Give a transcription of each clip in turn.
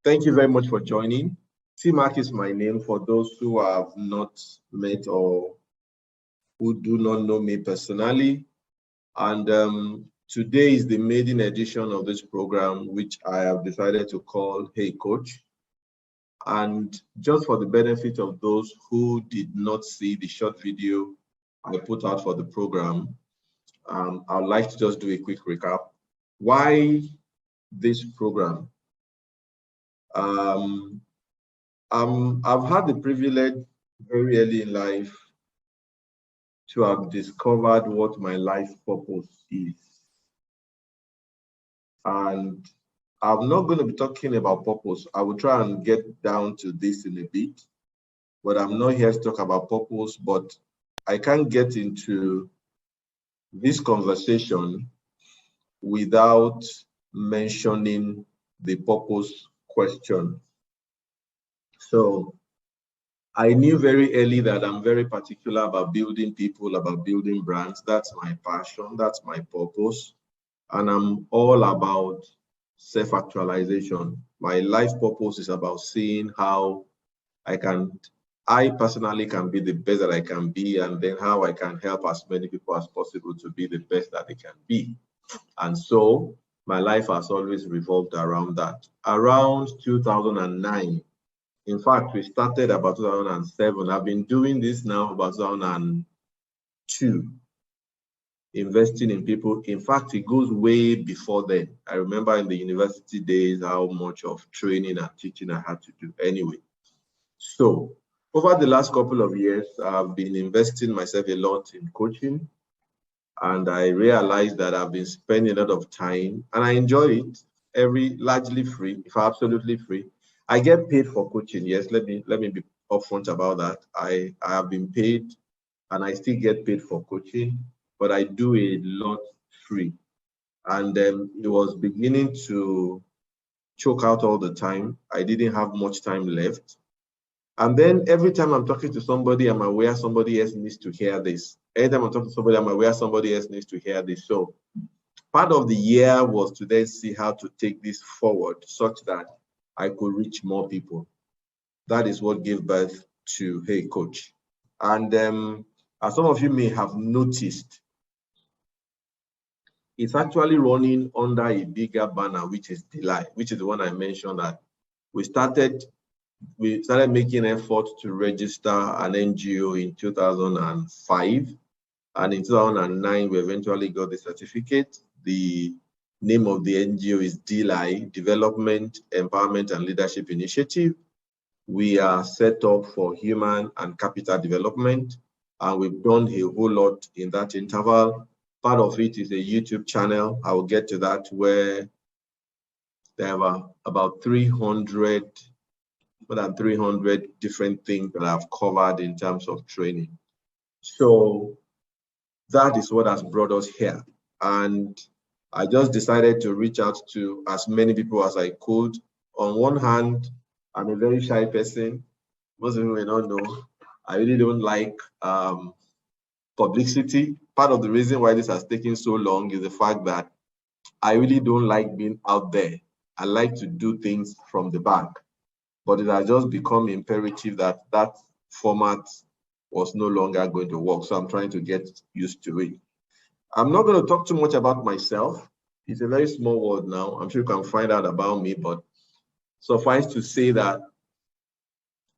Thank you very much for joining. Tmak is my name for those who have not met or who do not know me personally. And today is the maiden edition of this program, which I have decided to call Hey Coach. And just for the benefit of those who did not see the short video I put out for the program, I'd like to just do a quick recap. Why this program? I've had the privilege very early in life to have discovered what my life purpose is. And I'm not going to be talking about purpose. I will try and get down to this in a bit, but I'm not here to talk about purpose. But I can't get into this conversation without mentioning the purpose question. So I knew very early that I'm very particular about building people, about building brands. That's my passion, that's my purpose. And I'm all about self-actualization. My life purpose is about seeing how I personally can be the best that I can be, and then how I can help as many people as possible to be the best that they can be. And so my life has always revolved around that. Around 2009, in fact, we started about 2007. I've been doing this now about 2002, investing in people. In fact, it goes way before then. I remember in the university days how much of training and teaching I had to do anyway. So over the last couple of years, I've been investing myself a lot in coaching. And I realized that I've been spending a lot of time, and I enjoy it, largely free, if absolutely free. I get paid for coaching. Yes, let me be upfront about that. I have been paid, and I still get paid for coaching, but I do a lot free. And it was beginning to choke out all the time. I didn't have much time left. And then every time I'm talking to somebody, I'm aware somebody else needs to hear this. Anytime I'm talking to somebody, I'm aware somebody else needs to hear this. So part of the year was to then see how to take this forward such that I could reach more people. That is what gave birth to Hey Coach. And as some of you may have noticed, it's actually running under a bigger banner, which is Delight, which is the one I mentioned that we started making effort to register an NGO in 2005. And in 2009, we eventually got the certificate. The name of the NGO is DLI, Development, Empowerment, and Leadership Initiative. We are set up for human and capital development, and we've done a whole lot in that interval. Part of it is a YouTube channel. I will get to that, where there are about 300 different things that I've covered in terms of training. So that is what has brought us here. And I just decided to reach out to as many people as I could. On one hand, I'm a very shy person. Most of you may not know. I really don't like publicity. Part of the reason why this has taken so long is the fact that I really don't like being out there. I like to do things from the back. But it has just become imperative that that format was no longer going to work. So I'm trying to get used to it. I'm not going to talk too much about myself. It's a very small world now. I'm sure you can find out about me, but suffice to say that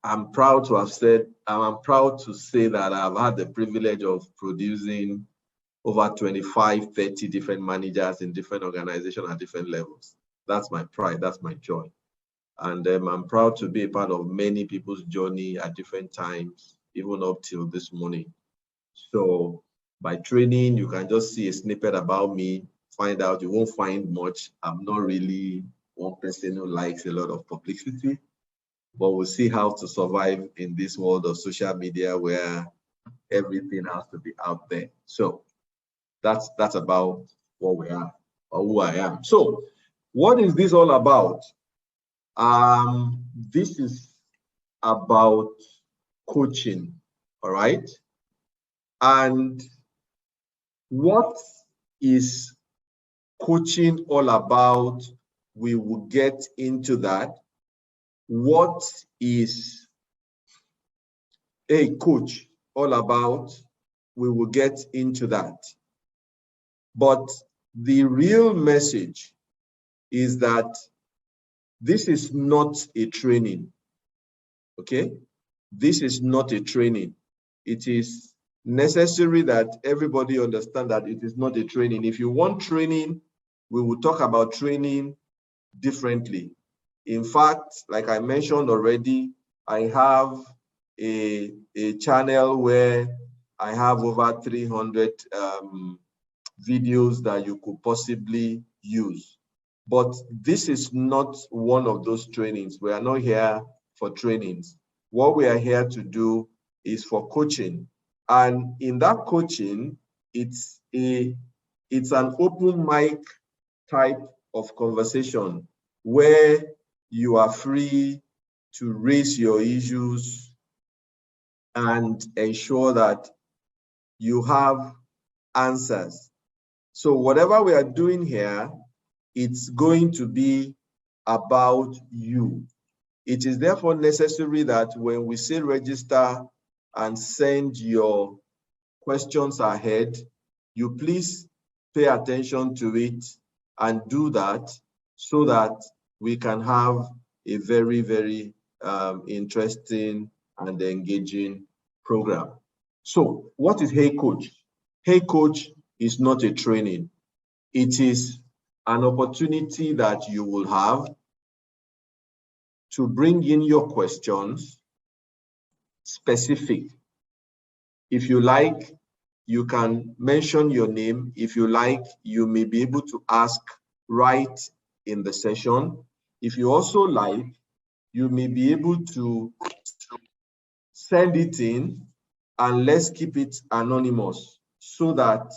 I'm proud to say that I've had the privilege of producing over 25, 30 different managers in different organizations at different levels. That's my pride, that's my joy. And I'm proud to be a part of many people's journey at different times, even up till this morning. So by training, you can just see a snippet about me, find out. You won't find much. I'm not really one person who likes a lot of publicity, but we'll see how to survive in this world of social media where everything has to be out there. So that's about what we are, or who I am. So what is this all about? This is about coaching, all right? And what is coaching all about? We will get into that. what is HeyCoach all about, we will get into that. But the real message is that this is not a training, okay? This is not a training. It is necessary that everybody understand that it is not a training. If you want training, we will talk about training differently. In fact, like I mentioned already, I have a channel where I have over 300 videos that you could possibly use. But this is not one of those trainings. We are not here for trainings. What we are here to do is for coaching. And in that coaching, it's an open mic type of conversation where you are free to raise your issues and ensure that you have answers. So whatever we are doing here, it's going to be about you. It is therefore necessary that when we say register and send your questions ahead, you please pay attention to it and do that so that we can have a very, very interesting and engaging program. So what is HeyCoach? HeyCoach is not a training. It is an opportunity that you will have to bring in your questions specific. If you like, you can mention your name. If you like, you may be able to ask right in the session. If you also like, you may be able to send it in, and let's keep it anonymous so that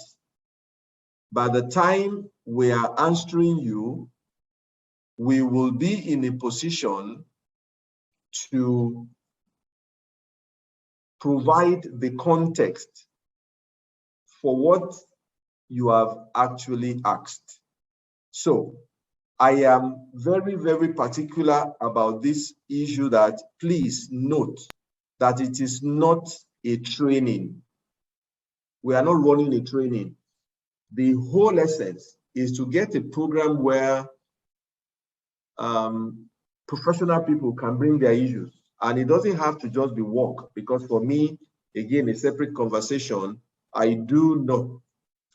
by the time we are answering you, we will be in a position to provide the context for what you have actually asked. So I am very, very particular about this issue that please note that it is not a training. We are not running a training. The whole essence is to get a program where professional people can bring their issues. And it doesn't have to just be work, because for me, again, a separate conversation, I do not,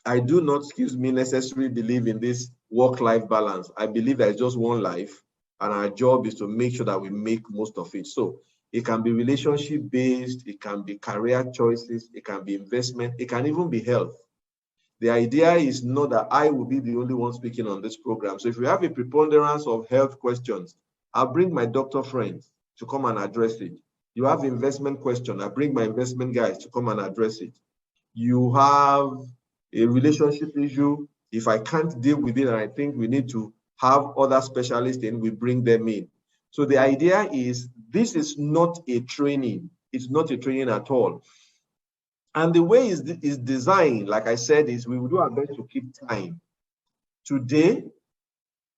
excuse me, necessarily believe in this work-life balance. I believe that it's just one life, and our job is to make sure that we make most of it. So it can be relationship-based, it can be career choices, it can be investment, it can even be health. The idea is not that I will be the only one speaking on this program. So if we have a preponderance of health questions, I'll bring my doctor friends to come and address it. You have investment question, I bring my investment guys to come and address it. You have a relationship issue. If I can't deal with it and I think we need to have other specialists in, we bring them in. So the idea is this is not a training. It's not a training at all. And the way is designed, like I said, is we will do our best to keep time. Today,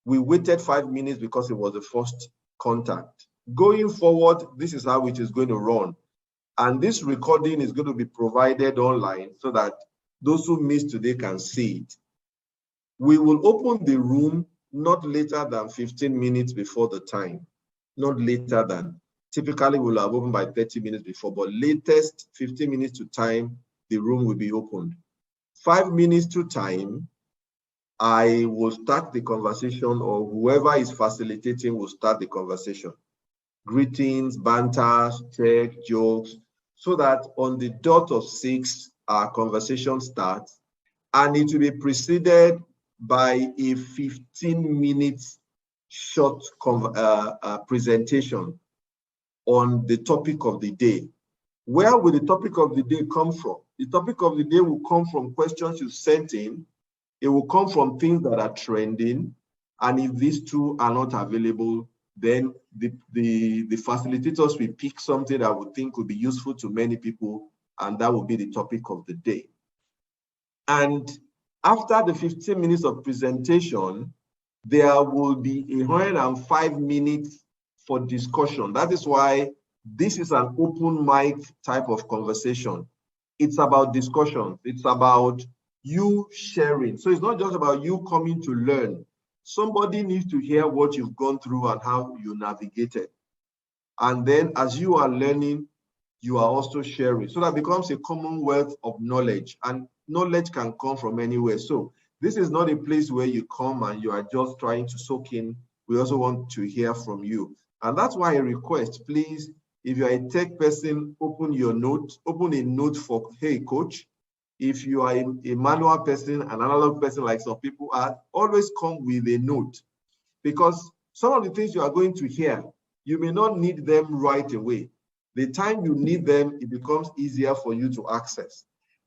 we waited 5 minutes because it was the first contact. Going forward, this is how it is going to run. And this recording is going to be provided online so that those who missed today can see it. We will open the room not later than 15 minutes before the time, not later than. Typically, we'll have opened by 30 minutes before, but latest 15 minutes to time, the room will be opened. 5 minutes to time, I will start the conversation, or whoever is facilitating will start the conversation. Greetings, banters, check, jokes, so that on the dot of 6, our conversation starts, and it will be preceded by a 15-minute short presentation on the topic of the day. Where will the topic of the day come from? The topic of the day will come from questions you sent in. It will come from things that are trending. And if these two are not available, then the facilitators will pick something that we think would be useful to many people, and that will be the topic of the day. And after the 15 minutes of presentation, there will be 105 minutes for discussion. That is why this is an open mic type of conversation. It's about discussion. It's about you sharing. So it's not just about you coming to learn. Somebody needs to hear what you've gone through and how you navigated. And then as you are learning, you are also sharing. So that becomes a commonwealth of knowledge. And knowledge can come from anywhere. So this is not a place where you come and you are just trying to soak in. We also want to hear from you. And that's why I request, please, if you're a tech person, open a note for HeyCoach. If you are a manual person, an analog person like some people are, always come with a note. Because some of the things you are going to hear, you may not need them right away. The time you need them, it becomes easier for you to access.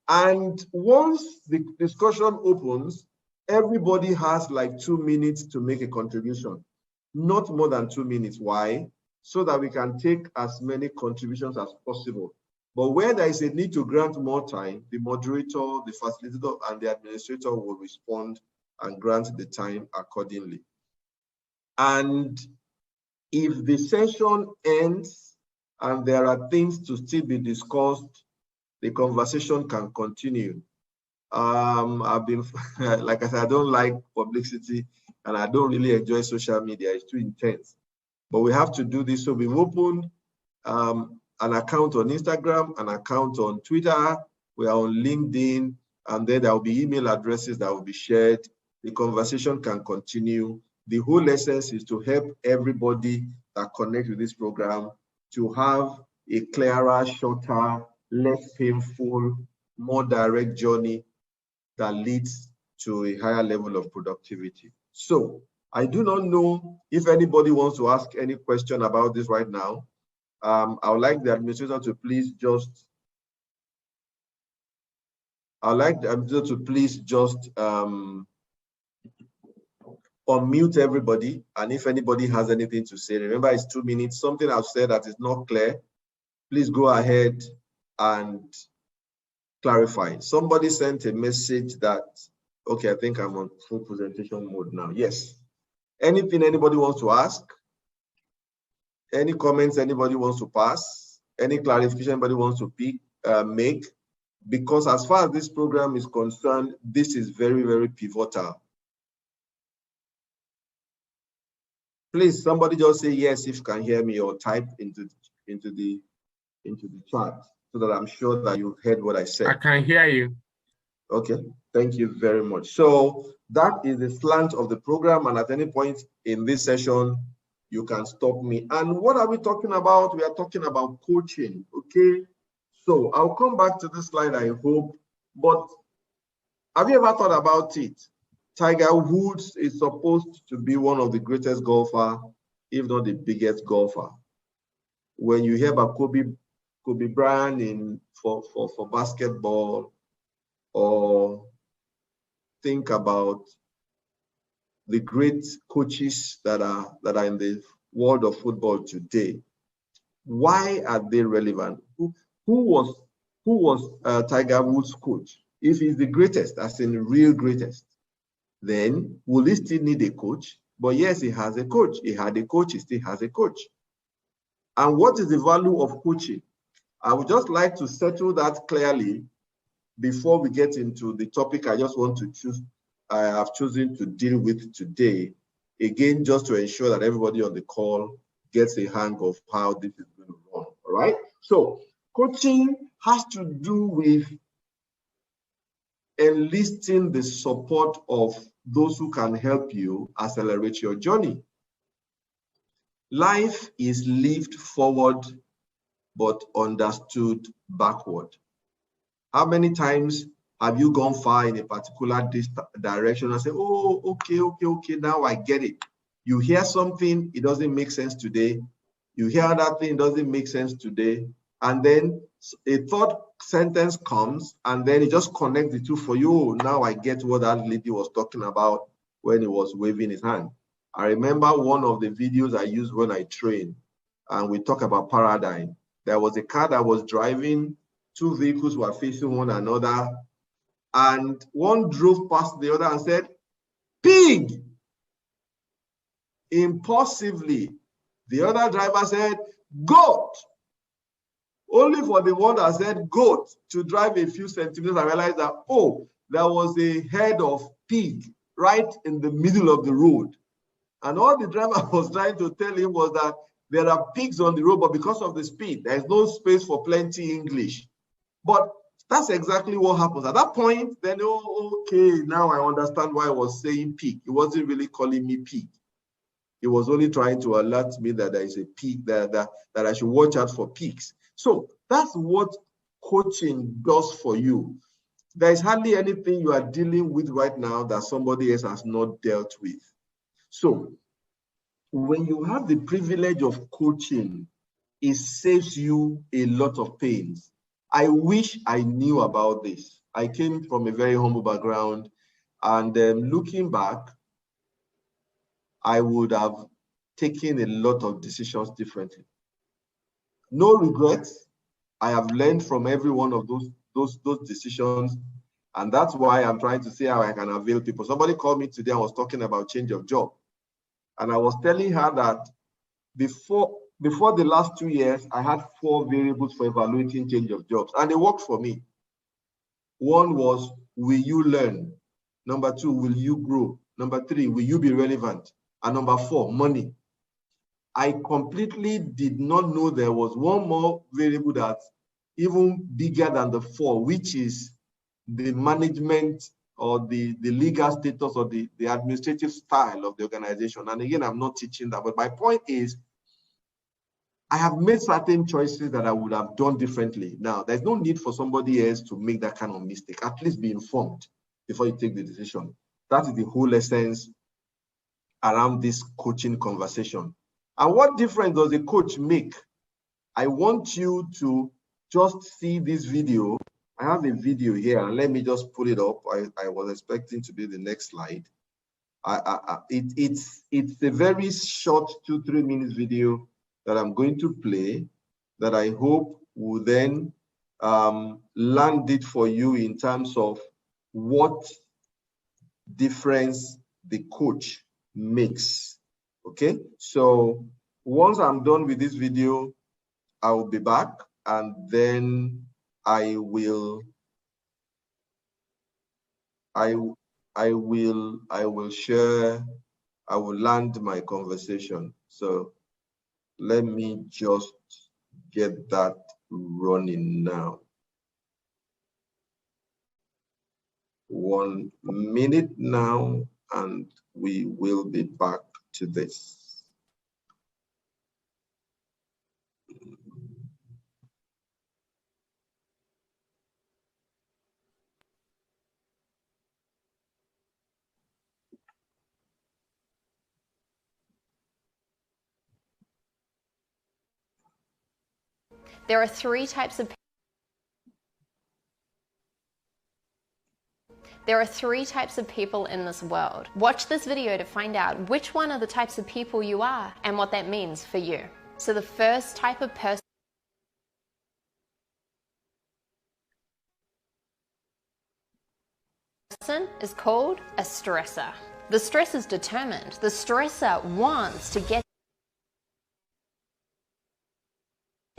And once the discussion opens, everybody has like 2 minutes to make a contribution. Not more than 2 minutes. Why? So that we can take as many contributions as possible. But where there is a need to grant more time, the moderator, the facilitator, and the administrator will respond and grant the time accordingly. And if the session ends and there are things to still be discussed, the conversation can continue. I've been, like I said, I don't like publicity and I don't really enjoy social media. It's too intense. But we have to do this. So we've opened an account on Instagram, an account on Twitter. We are on LinkedIn, and then there will be email addresses that will be shared. The conversation can continue. The whole essence is to help everybody that connects with this program to have a clearer, shorter, less painful, more direct journey that leads to a higher level of productivity. So I do not know if anybody wants to ask any question about this right now. I would like the administrator to please just unmute everybody, and if anybody has anything to say, remember it's 2 minutes. Something I've said that is not clear, please go ahead and clarify. Somebody sent a message that, okay, I think I'm on full presentation mode now. Yes. Anything anybody wants to ask? Any comments anybody wants to pass? Any clarification anybody wants to make? Because as far as this program is concerned, this is very, very pivotal. Please, somebody just say yes if you can hear me, or type into the chat so that I'm sure that you heard what I said. I can hear you. Okay, thank you very much. So that is the slant of the program, and at any point in this session, you can stop me. And what are we talking about? We are talking about coaching, okay? So I'll come back to this slide, I hope, but have you ever thought about it? Tiger Woods is supposed to be one of the greatest golfer, if not the biggest golfer. When you hear about Kobe Bryant for basketball, or think about the great coaches that are in the world of football today, why are they relevant? Who was Tiger Woods' coach? If he's the greatest, as in the real greatest, then will he still need a coach? But yes, he has a coach. He had a coach, he still has a coach. And what is the value of coaching? I would just like to settle that clearly before we get into the topic I have chosen to deal with today. Again, just to ensure that everybody on the call gets a hang of how this is going to run, all right? So coaching has to do with enlisting the support of those who can help you accelerate your journey. Life is lived forward, but understood backward. How many times have you gone far in a particular direction and say, oh, okay, now I get it. You hear something, it doesn't make sense today. You hear that thing, it doesn't make sense today. And then a third sentence comes, and then it just connects the two for you. Now I get what that lady was talking about when he was waving his hand. I remember one of the videos I used when I train, and we talk about paradigm. There was a car that was driving, two vehicles were facing one another, and one drove past the other and said, "Pig!" impulsively. The other driver said, goat. Only for the one that said goat to drive a few centimeters, I realized that, oh, there was a head of pig right in the middle of the road. And all the driver was trying to tell him was that there are pigs on the road, but because of the speed, there is no space for plenty English. But that's exactly what happens. At that point, then, oh, okay, now I understand why I was saying pig. He wasn't really calling me pig. He was only trying to alert me that there is a pig, that I should watch out for pigs. So that's what coaching does for you. There is hardly anything you are dealing with right now that somebody else has not dealt with. So when you have the privilege of coaching, it saves you a lot of pains. I wish I knew about this. I came from a very humble background, and looking back, I would have taken a lot of decisions differently. No regrets. I have learned from every one of those decisions, and that's why I'm trying to see how I can avail people. Somebody called me today and was talking about change of job, and I was telling her that before the last 2 years, I had 4 variables for evaluating change of jobs, and they worked for me. One was, will you learn? Number 2, will you grow? Number 3, will you be relevant? And number 4, money. I completely did not know there was one more variable that's even bigger than the 4, which is the management or the legal status or the administrative style of the organization. And again, I'm not teaching that, but my point is, I have made certain choices that I would have done differently. Now, there's no need for somebody else to make that kind of mistake. At least be informed before you take the decision. That is the whole essence around this coaching conversation. And what difference does a coach make? I want you to just see this video. I have a video here, and let me just pull it up. I was expecting to be the next slide. It's a very short 2-3 minutes video that I'm going to play that I hope will then land it for you in terms of what difference the coach makes. Okay, so once I'm done with this video, I will be back, and then I will land my conversation. So let me just get that running now. 1 minute now, and we will be back to this. There are 3 types of people in this world. Watch this video to find out which one of the types of people you are and what that means for you. So the first type of person is called a stressor. The stress is determined. The stressor wants to get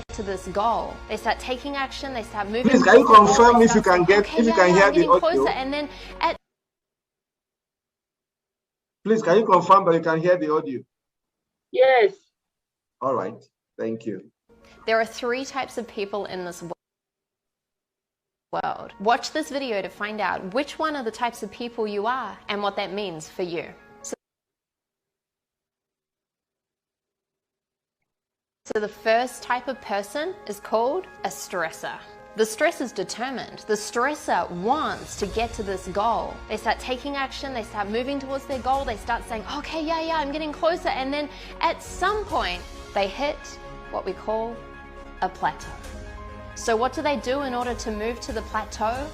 to this goal. They start taking action, they start moving. Please, can you confirm if you can get, if you can hear the audio? And then Please, can you confirm that you can hear the audio? Yes. All right, thank you. There are 3 types of people in this world. Watch this video to find out which one of the types of people you are and what that means for you. So the first type of person is called a stressor. The stress is determined. The stressor wants to get to this goal. They start taking action, they start moving towards their goal, they start saying, okay, yeah, I'm getting closer. And then at some point, they hit what we call a plateau. So what do they do in order to move to the plateau?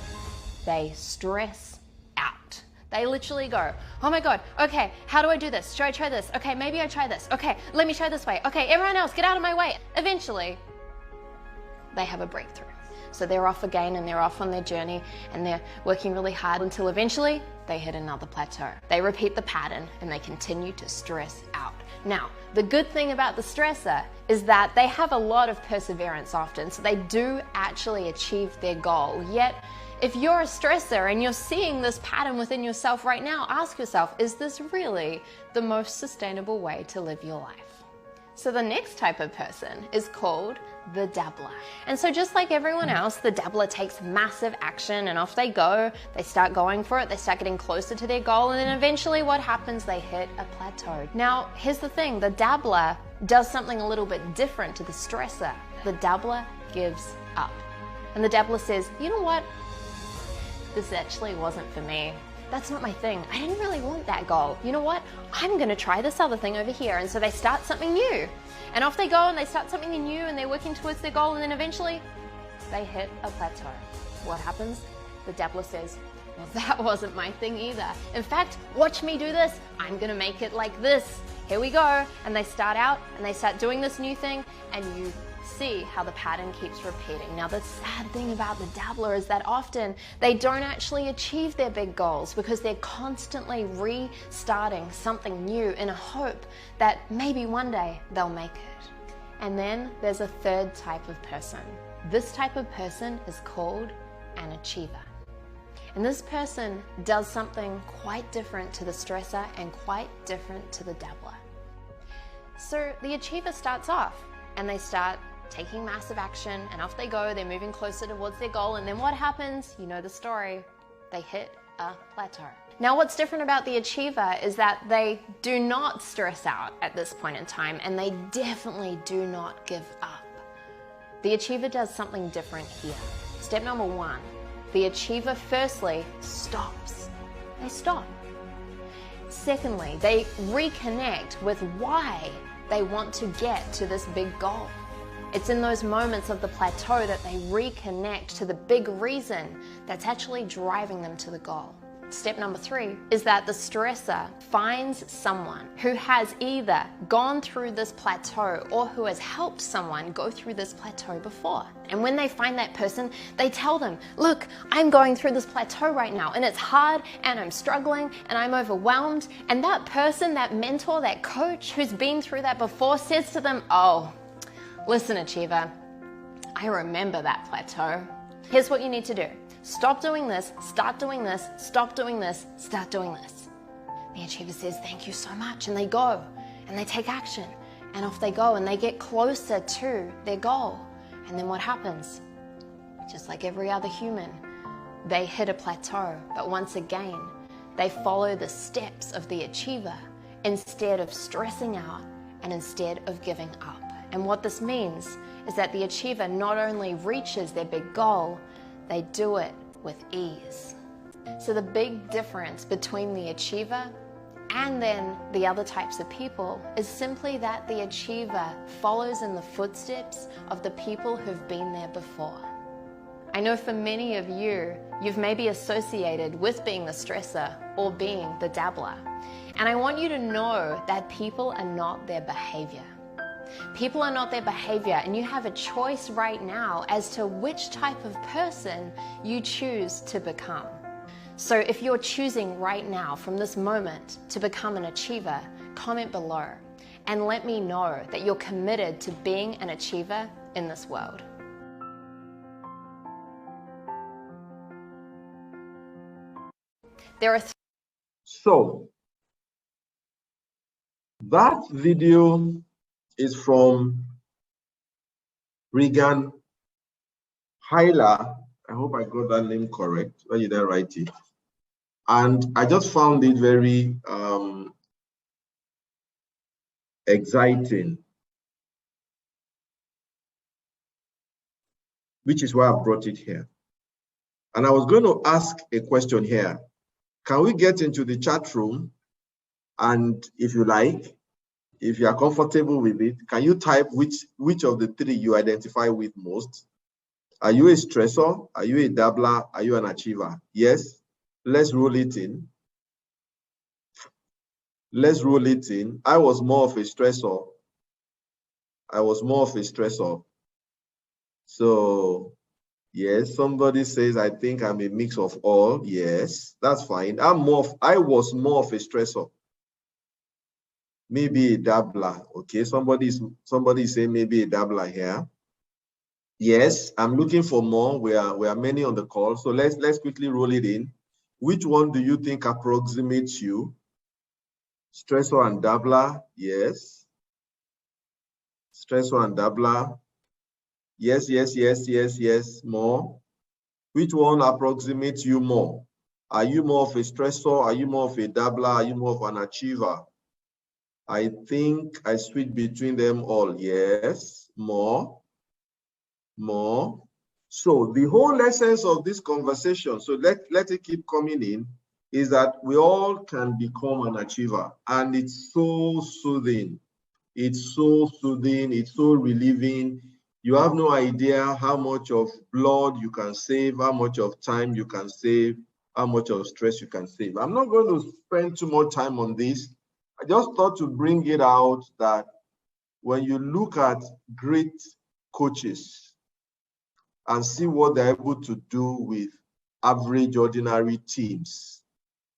They stress out. They literally go, oh my God, okay, how do I do this? Should I try this? Okay, maybe I try this. Okay, let me try this way. Okay, everyone else, get out of my way. Eventually, they have a breakthrough. So they're off again, and they're off on their journey, and they're working really hard until eventually they hit another plateau. They repeat the pattern and they continue to stress out. Now, the good thing about the stressor is that they have a lot of perseverance often, so they do actually achieve their goal. Yet, if you're a stressor and you're seeing this pattern within yourself right now, ask yourself, is this really the most sustainable way to live your life? So the next type of person is called the dabbler. And so just like everyone else, the dabbler takes massive action and off they go. They start going for it, they start getting closer to their goal, and then eventually what happens? They hit a plateau. Now, here's the thing, the dabbler does something a little bit different to the stressor. The dabbler gives up. And the dabbler says, you know what? This actually wasn't for me. That's not my thing. I didn't really want that goal. You know what? I'm gonna try this other thing over here. And so they start something new. And off they go and they start something new and they're working towards their goal, and then eventually they hit a plateau. What happens? The dabbler says, well, that wasn't my thing either. In fact, watch me do this. I'm gonna make it like this. Here we go. And they start out and they start doing this new thing, and you see how the pattern keeps repeating. Now, the sad thing about the dabbler is that often they don't actually achieve their big goals because they're constantly restarting something new in a hope that maybe one day they'll make it. And then there's a third type of person. This type of person is called an achiever. And this person does something quite different to the stressor and quite different to the dabbler. So the achiever starts off and they start taking massive action, and off they go, they're moving closer towards their goal, and then what happens? You know the story. They hit a plateau. Now, what's different about the achiever is that they do not stress out at this point in time, and they definitely do not give up. The achiever does something different here. Step number one, the achiever firstly stops. They stop. Secondly, they reconnect with why they want to get to this big goal. It's in those moments of the plateau that they reconnect to the big reason that's actually driving them to the goal. Step number three is that the stressor finds someone who has either gone through this plateau or who has helped someone go through this plateau before. And when they find that person, they tell them, look, I'm going through this plateau right now and it's hard and I'm struggling and I'm overwhelmed. And that person, that mentor, that coach who's been through that before says to them, oh, listen, achiever, I remember that plateau. Here's what you need to do. Stop doing this, start doing this, stop doing this, start doing this. The achiever says, thank you so much. And they go and they take action and off they go and they get closer to their goal. And then what happens? Just like every other human, they hit a plateau. But once again, they follow the steps of the achiever instead of stressing out and instead of giving up. And what this means is that the achiever not only reaches their big goal, they do it with ease. So the big difference between the achiever and then the other types of people is simply that the achiever follows in the footsteps of the people who've been there before. I know for many of you, you've maybe associated with being the stressor or being the dabbler. And I want you to know that people are not their behavior. People are not their behavior, and you have a choice right now as to which type of person you choose to become. So if you're choosing right now from this moment to become an achiever, comment below and let me know that you're committed to being an achiever in this world. There are So that video is from Regan Hyla. I hope I got that name correct. Where did I write it? And I just found it very exciting, which is why I brought it here. And I was going to ask a question here. Can we get into the chat room? And if you like, if you are comfortable with it, can you type which of the three you identify with most? Are you a stressor? Are you a dabbler? Are you an achiever? Yes. Let's roll it in. Let's roll it in. I was more of a stressor. So Yes, somebody says, I think I'm a mix of all. Yes, that's fine. I was more of a stressor. Maybe a dabbler. Okay, somebody is saying maybe a dabbler here. Yes, I'm looking for more. We are many on the call. So let's quickly roll it in. Which one do you think approximates you? Stressor and dabbler, yes. Stressor and dabbler. Yes, yes, yes, yes, yes, more. Which one approximates you more? Are you more of a stressor? Are you more of a dabbler? Are you more of an achiever? I think I switch between them all. Yes, more. So the whole essence of this conversation, so let it keep coming in, is that we all can become an achiever. And it's so soothing. It's so soothing. It's so relieving. You have no idea how much of blood you can save, how much of time you can save, how much of stress you can save. I'm not going to spend too much time on this. I just thought to bring it out that when you look at great coaches and see what they're able to do with average, ordinary teams,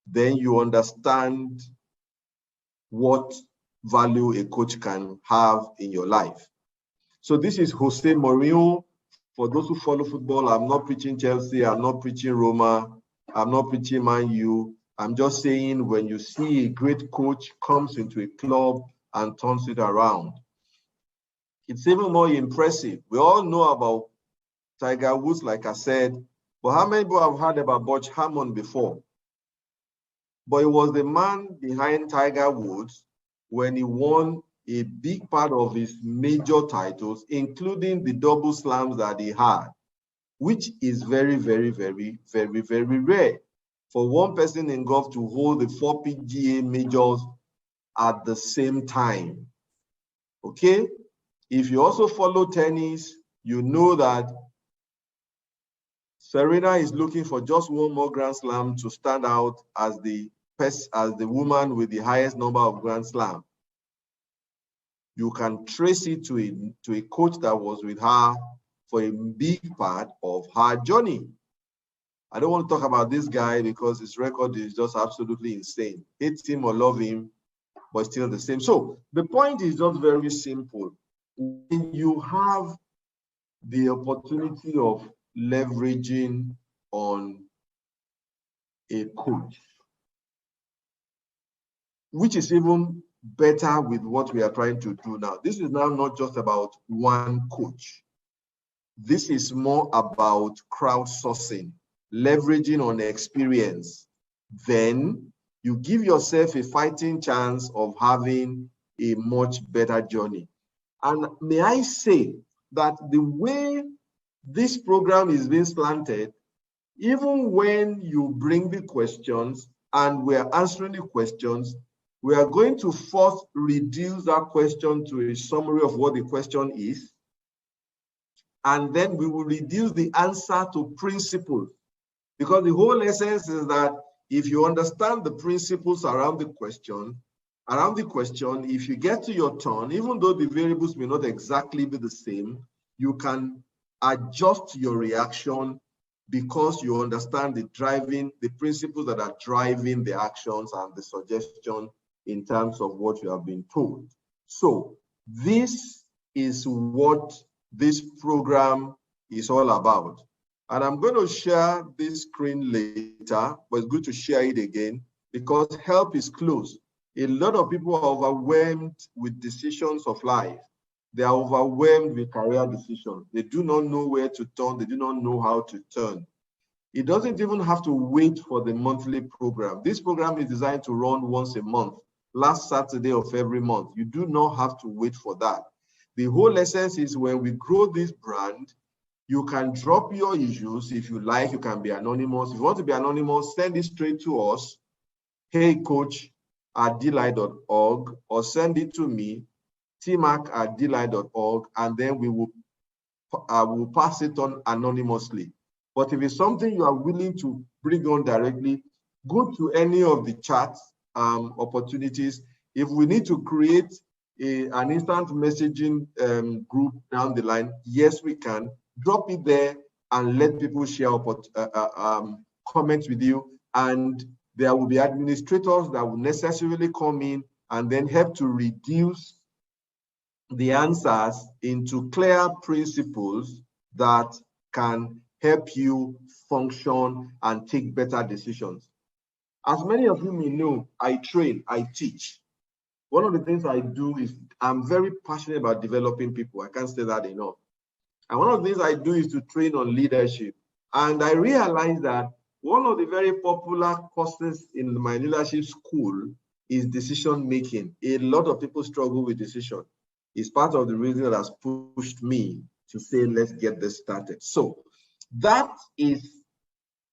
then you understand what value a coach can have in your life. So this is Jose Mourinho. For those who follow football, I'm not preaching Chelsea, I'm not preaching Roma, I'm not preaching Man U. I'm just saying when you see a great coach comes into a club and turns it around, it's even more impressive. We all know about Tiger Woods, like I said, but how many people have heard about Butch Harmon before? But it was the man behind Tiger Woods when he won a big part of his major titles, including the double slams that he had, which is very, very, very, very, very rare for one person in golf to hold the 4 PGA majors at the same time. Okay? If you also follow tennis, you know that Serena is looking for just one more Grand Slam to stand out as the woman with the highest number of Grand Slams. You can trace it to a coach that was with her for a big part of her journey. I don't want to talk about this guy because his record is just absolutely insane. Hate him or love him, but still the same. So the point is just very simple. When you have the opportunity of leveraging on a coach, which is even better with what we are trying to do now. This is now not just about one coach. This is more about crowdsourcing, leveraging on experience. Then you give yourself a fighting chance of having a much better journey. And may I say that the way this program is being slanted, even when you bring the questions and we're answering the questions, we are going to first reduce that question to a summary of what the question is. And then we will reduce the answer to principles. Because the whole essence is that if you understand the principles around the question, if you get to your turn, even though the variables may not exactly be the same, you can adjust your reaction because you understand the principles that are driving the actions and the suggestion in terms of what you have been told. So this is what this program is all about. And I'm going to share this screen later, but it's good to share it again because help is close. A lot of people are overwhelmed with decisions of life. They are overwhelmed with career decisions. They do not know where to turn. They do not know how to turn. It doesn't even have to wait for the monthly program. This program is designed to run once a month, last Saturday of every month. You do not have to wait for that. The whole essence is when we grow this brand, you can drop your issues. If you like, you can be anonymous. If you want to be anonymous, send it straight to us, heycoach@dlight.org, or send it to me, tmak@dlight.org, and then we will pass it on anonymously. But if it's something you are willing to bring on directly, go to any of the chat opportunities. If we need to create an instant messaging group down the line, yes, we can. Drop it there and let people share comments with you. And there will be administrators that will necessarily come in and then help to reduce the answers into clear principles that can help you function and take better decisions. As many of you may know, I train, I teach. One of the things I do is I'm very passionate about developing people. I can't say that enough. And one of the things I do is to train on leadership. And I realized that one of the very popular courses in my leadership school is decision making. A lot of people struggle with decision. It's part of the reason that has pushed me to say, let's get this started. So that is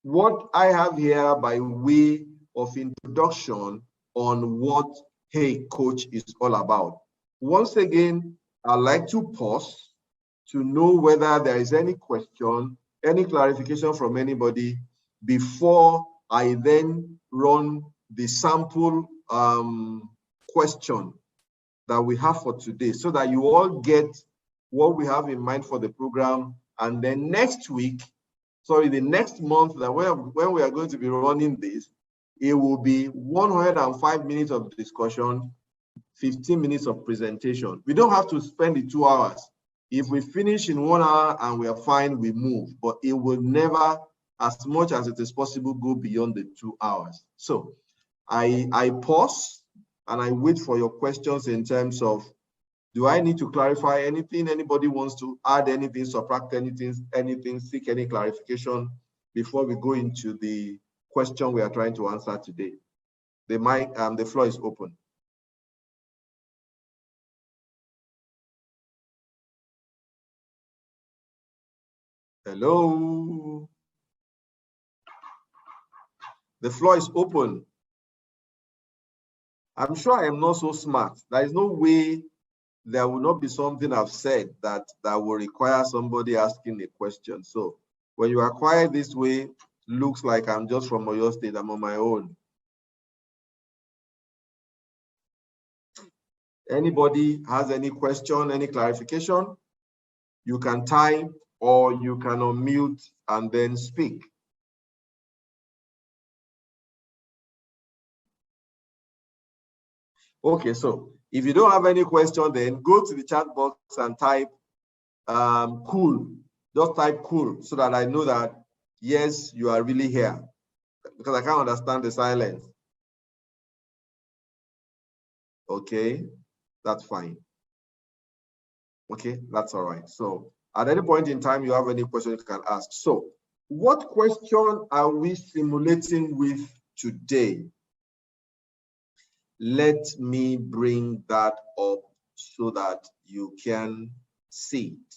what I have here by way of introduction on what Hey Coach is all about. Once again, I'd like to pause to know whether there is any question, any clarification from anybody before I then run the sample question that we have for today, so that you all get what we have in mind for the program. And then next week, the next month, that when we are going to be running this, it will be 105 minutes of discussion, 15 minutes of presentation. We don't have to spend the 2 hours. If we finish in 1 hour and we are fine, we move. But it will never, as much as it is possible, go beyond the 2 hours. So I pause and I wait for your questions in terms of, do I need to clarify anything? Anybody wants to add anything, subtract anything, seek any clarification before we go into the question we are trying to answer today? The floor is open. Hello. The floor is open. I'm sure I am not so smart. There is no way there will not be something I've said that will require somebody asking a question. So when you are quiet this way, looks like I'm just from Oyo State. I'm on my own. Anybody has any question, any clarification? You can type or you can unmute and then speak. Okay, so if you don't have any question, then go to the chat box and type cool. Just type cool so that I know that, yes, you are really here, because I can't understand the silence. Okay, that's fine. Okay, that's all right. So at any point in time, you have any question you can ask. So what question are we simulating with today? Let me bring that up so that you can see it.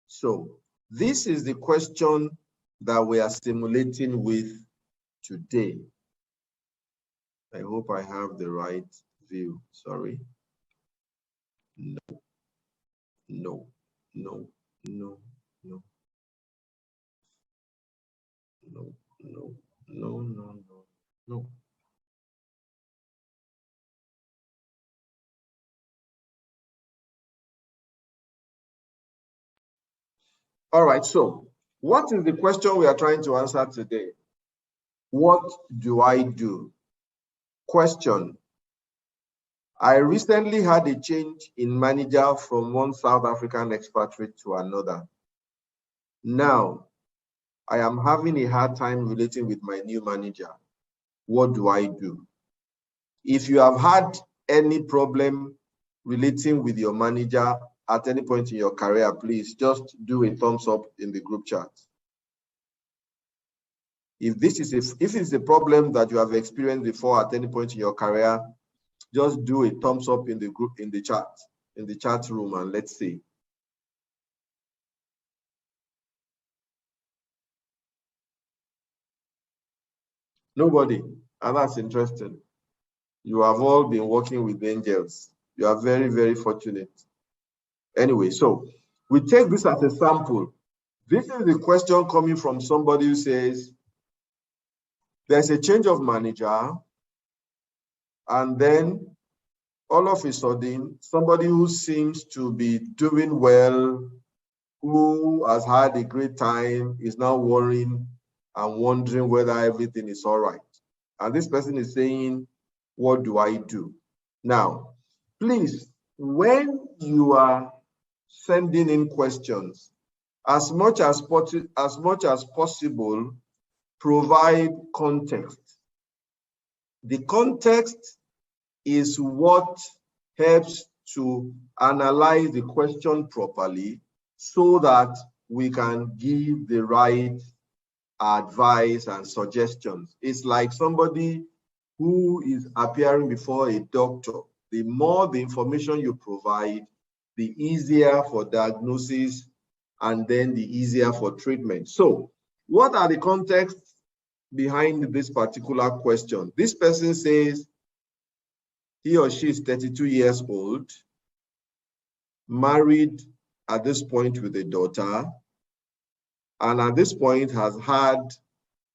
So this is the question that we are simulating with today. I hope I have the right view. Sorry. No, no, no, no, no, no, no, no, no, no, no. All right, so what is the question we are trying to answer today? What do I do? Question. I recently had a change in manager from one South African expatriate to another. Now, I am having a hard time relating with my new manager. What do I do? If you have had any problem relating with your manager at any point in your career, please just do a thumbs up in the group chat. If it's a problem that you have experienced before at any point in your career, just do a thumbs up in the group, in the chat room, and let's see. Nobody, and that's interesting. You have all been working with angels. You are very, very fortunate. Anyway, so we take this as a sample. This is the question coming from somebody who says, there's a change of manager, and then all of a sudden, somebody who seems to be doing well who has had a great time is now worrying and wondering whether everything is all right. And this person is saying, what do I do? Now, please, when you are sending in questions, as much as possible, provide context. The context is what helps to analyze the question properly so that we can give the right advice and suggestions. It's like somebody who is appearing before a doctor. The more the information you provide, the easier for diagnosis and then the easier for treatment. So, what are the contexts behind this particular question? This person says he or she is 32 years old, married at this point with a daughter, and at this point has had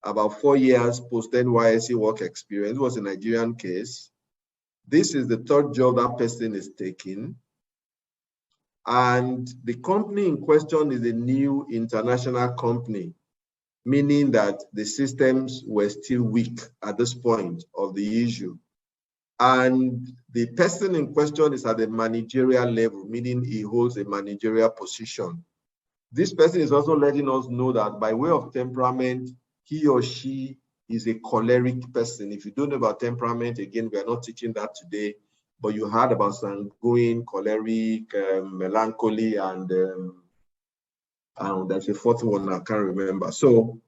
about 4 years post-NYSC work experience. It was a Nigerian case. This is the third job that person is taking. And the company in question is a new international company, meaning that the systems were still weak at this point of the issue. And the person in question is at the managerial level, meaning he holds a managerial position. This person is also letting us know that by way of temperament, he or she is a choleric person. If you don't know about temperament, again, we are not teaching that today, but you heard about sanguine, choleric, melancholy, and there's a fourth one I can't remember. So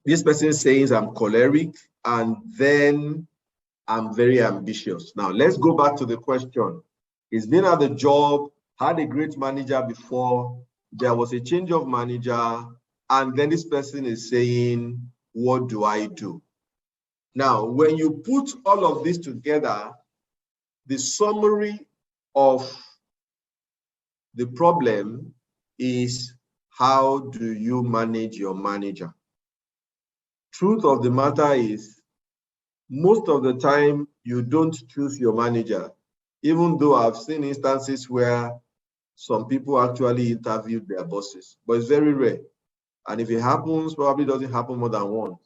this person says I'm choleric, and then I'm very ambitious. Now, let's go back to the question. He's been at the job, had a great manager before, there was a change of manager, and then this person is saying, what do I do? Now, when you put all of this together, the summary of the problem is, how do you manage your manager? Truth of the matter is, most of the time, you don't choose your manager, even though I've seen instances where some people actually interviewed their bosses, but it's very rare. And if it happens, probably doesn't happen more than once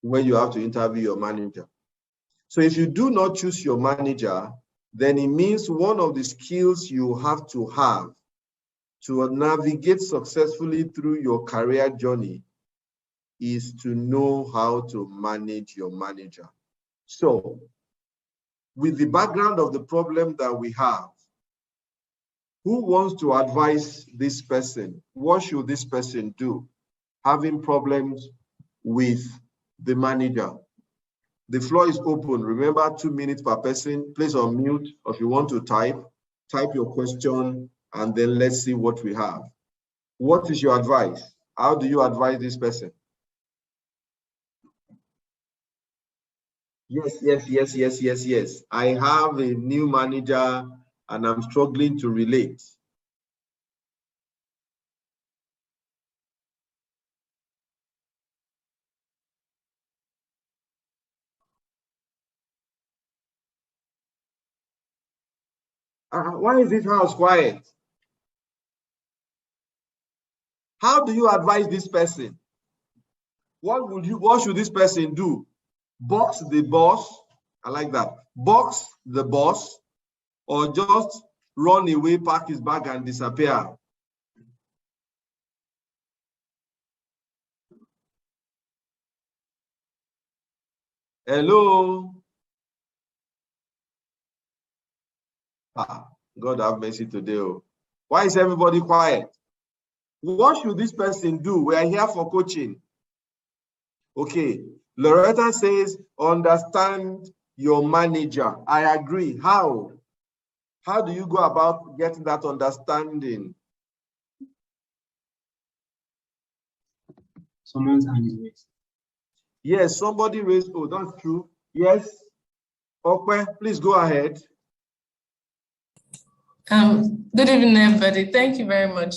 when you have to interview your manager. So if you do not choose your manager, then it means one of the skills you have to navigate successfully through your career journey is to know how to manage your manager. So with the background of the problem that we have, who wants to advise this person? What should this person do? Having problems with the manager. The floor is open. Remember, 2 minutes per person. Please unmute, or if you want to type your question, and then let's see what we have. What is your advice? How do you advise this person? Yes. I have a new manager and I'm struggling to relate. Why is this house quiet? How do you advise this person? What should this person do? Box the boss? I like that. Box the boss, or just run away, pack his bag, and disappear? Hello? God have mercy today. Why is everybody quiet? What should this person do? We are here for coaching. Okay. Loretta says, understand your manager. I agree. How? How do you go about getting that understanding? Someone's hand is raised. Yes, somebody raised. Oh, that's true. Yes. Okay, please go ahead. Good evening, everybody. Thank you very much.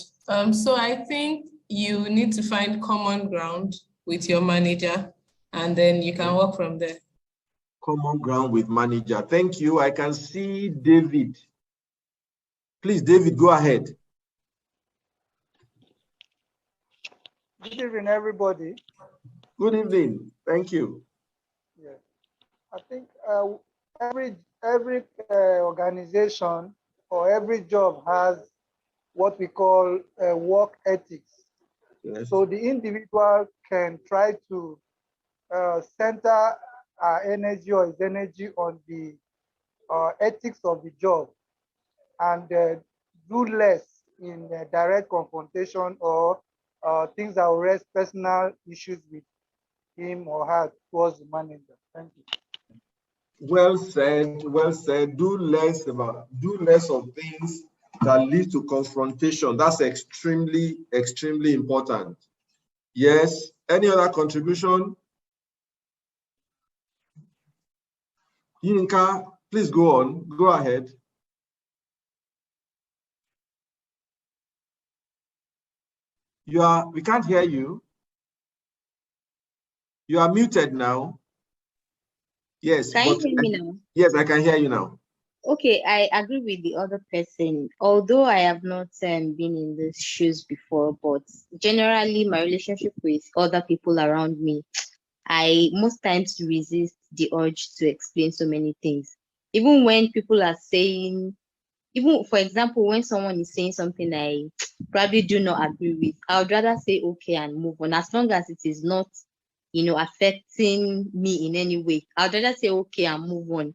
So I think you need to find common ground with your manager, and then you can work from there. Common ground with manager. Thank you. I can see David. Please, David, go ahead. Good evening, everybody. Good evening. Thank you. Yeah. I think every organization or every job has what we call work ethics. Yes. So the individual can try to center our energy or his energy on the ethics of the job and do less in direct confrontation or things that will raise personal issues with him or her towards the manager. Thank you. Well said. Well said. Do less of things that lead to confrontation. That's extremely, extremely important. Yes. Any other contribution? Yinka, please go on. Go ahead. We can't hear you. You are muted now. Yes. Can you hear me now? Yes, I can hear you now. Okay, I agree with the other person. Although I have not been in these shoes before, but generally my relationship with other people around me, I most times resist the urge to explain so many things. Even when people are saying, even for example, when someone is saying something I probably do not agree with, I would rather say okay and move on, as long as it is not, affecting me in any way. I would rather say okay and move on.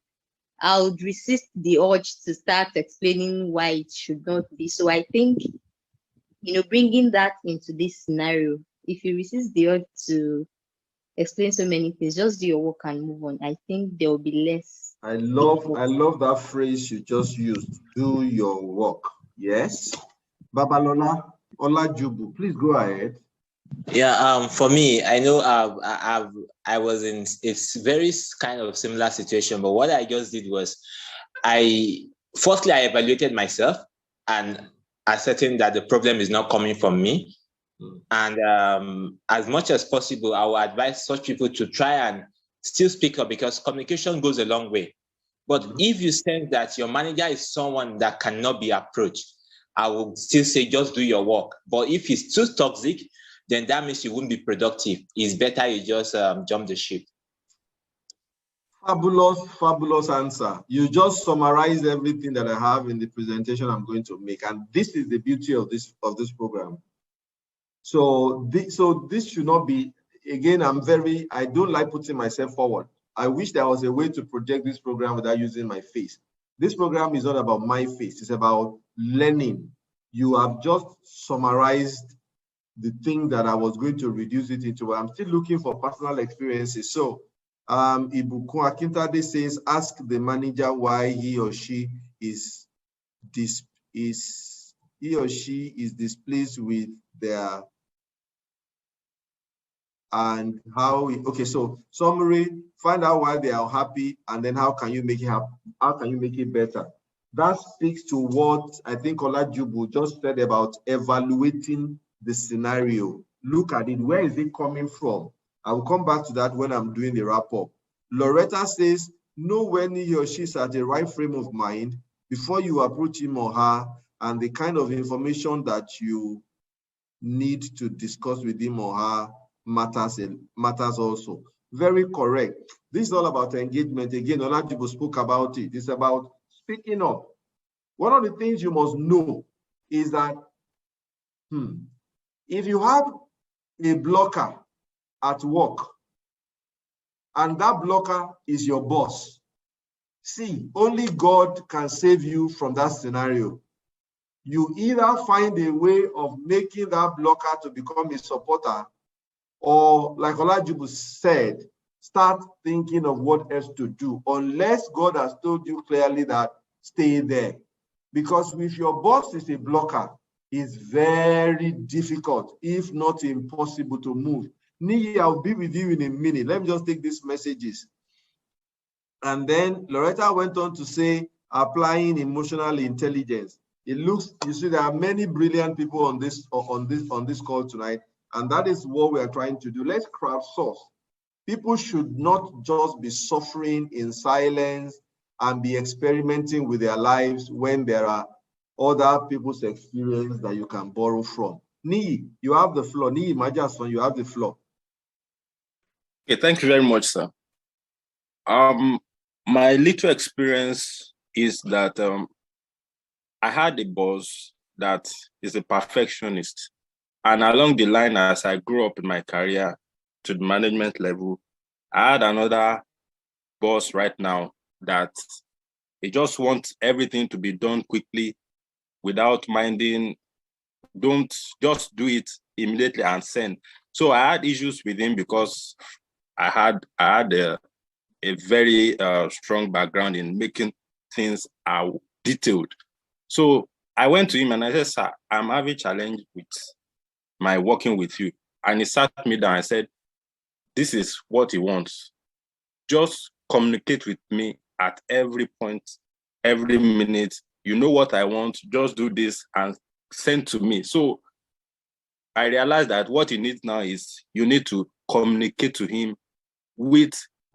I would resist the urge to start explaining why it should not be. So I think, bringing that into this scenario, if you resist the urge to explain so many things, just do your work and move on. I think there will be less. I love that phrase you just used. Do your work. Yes. Babalola Olajubu, please go ahead. Yeah, for me, I know I was in a very kind of similar situation, but what I just did was I evaluated myself and ascertained that the problem is not coming from me. And as much as possible, I will advise such people to try and still speak up, because communication goes a long way. But if you sense that your manager is someone that cannot be approached, I will still say just do your work. But if he's too toxic, then that means you won't be productive. It's better you just jump the ship. Fabulous answer. You just summarized everything that I have in the presentation I'm going to make. And this is the beauty of this program. So this should not be, again, I don't like putting myself forward. I wish there was a way to project this program without using my face. This program is not about my face. It's about learning. You have just summarized the thing that I was going to reduce it into. I'm still looking for personal experiences. So Ibukun Akintade says, ask the manager why he or she is displeased with their, and how, okay, so summary, find out why they are happy, and then how can you make it happen? How can you make it better? That speaks to what I think Olajubu just said about evaluating the scenario. Look at it. Where is it coming from? I will come back to that when I'm doing the wrap-up. Loretta says, know when he or she is at the right frame of mind before you approach him or her, and the kind of information that you need to discuss with him or her matters also. Very correct. This is all about engagement. Again, Olajubu spoke about it. It's about speaking up. One of the things you must know is that if you have a blocker at work and that blocker is your boss, see, only God can save you from that scenario. You either find a way of making that blocker to become a supporter, or like Olajubu said, start thinking of what else to do, unless God has told you clearly that stay there. Because if your boss is a blocker, it's very difficult, if not impossible, to move. Niyi, I'll be with you in a minute. Let me just take these messages. And then Loretta went on to say, applying emotional intelligence. It looks, you see, there are many brilliant people on this call tonight, and that is what we are trying to do. Let's crowdsource. People should not just be suffering in silence and be experimenting with their lives when there are other people's experience that you can borrow from. Nii, you have the floor. Nii Majason, you have the floor. Okay, thank you very much, sir. My little experience is that I had a boss that is a perfectionist. And along the line, as I grew up in my career to the management level, I had another boss right now that he just wants everything to be done quickly without minding, don't just do it immediately and send. So I had issues with him because I had a very strong background in making things detailed. So I went to him and I said, sir, I'm having a challenge with my working with you. And he sat me down and said, this is what he wants. Just communicate with me at every point, every minute. You know what I want, just do this and send to me. So I realized that what he needs now is you need to communicate to him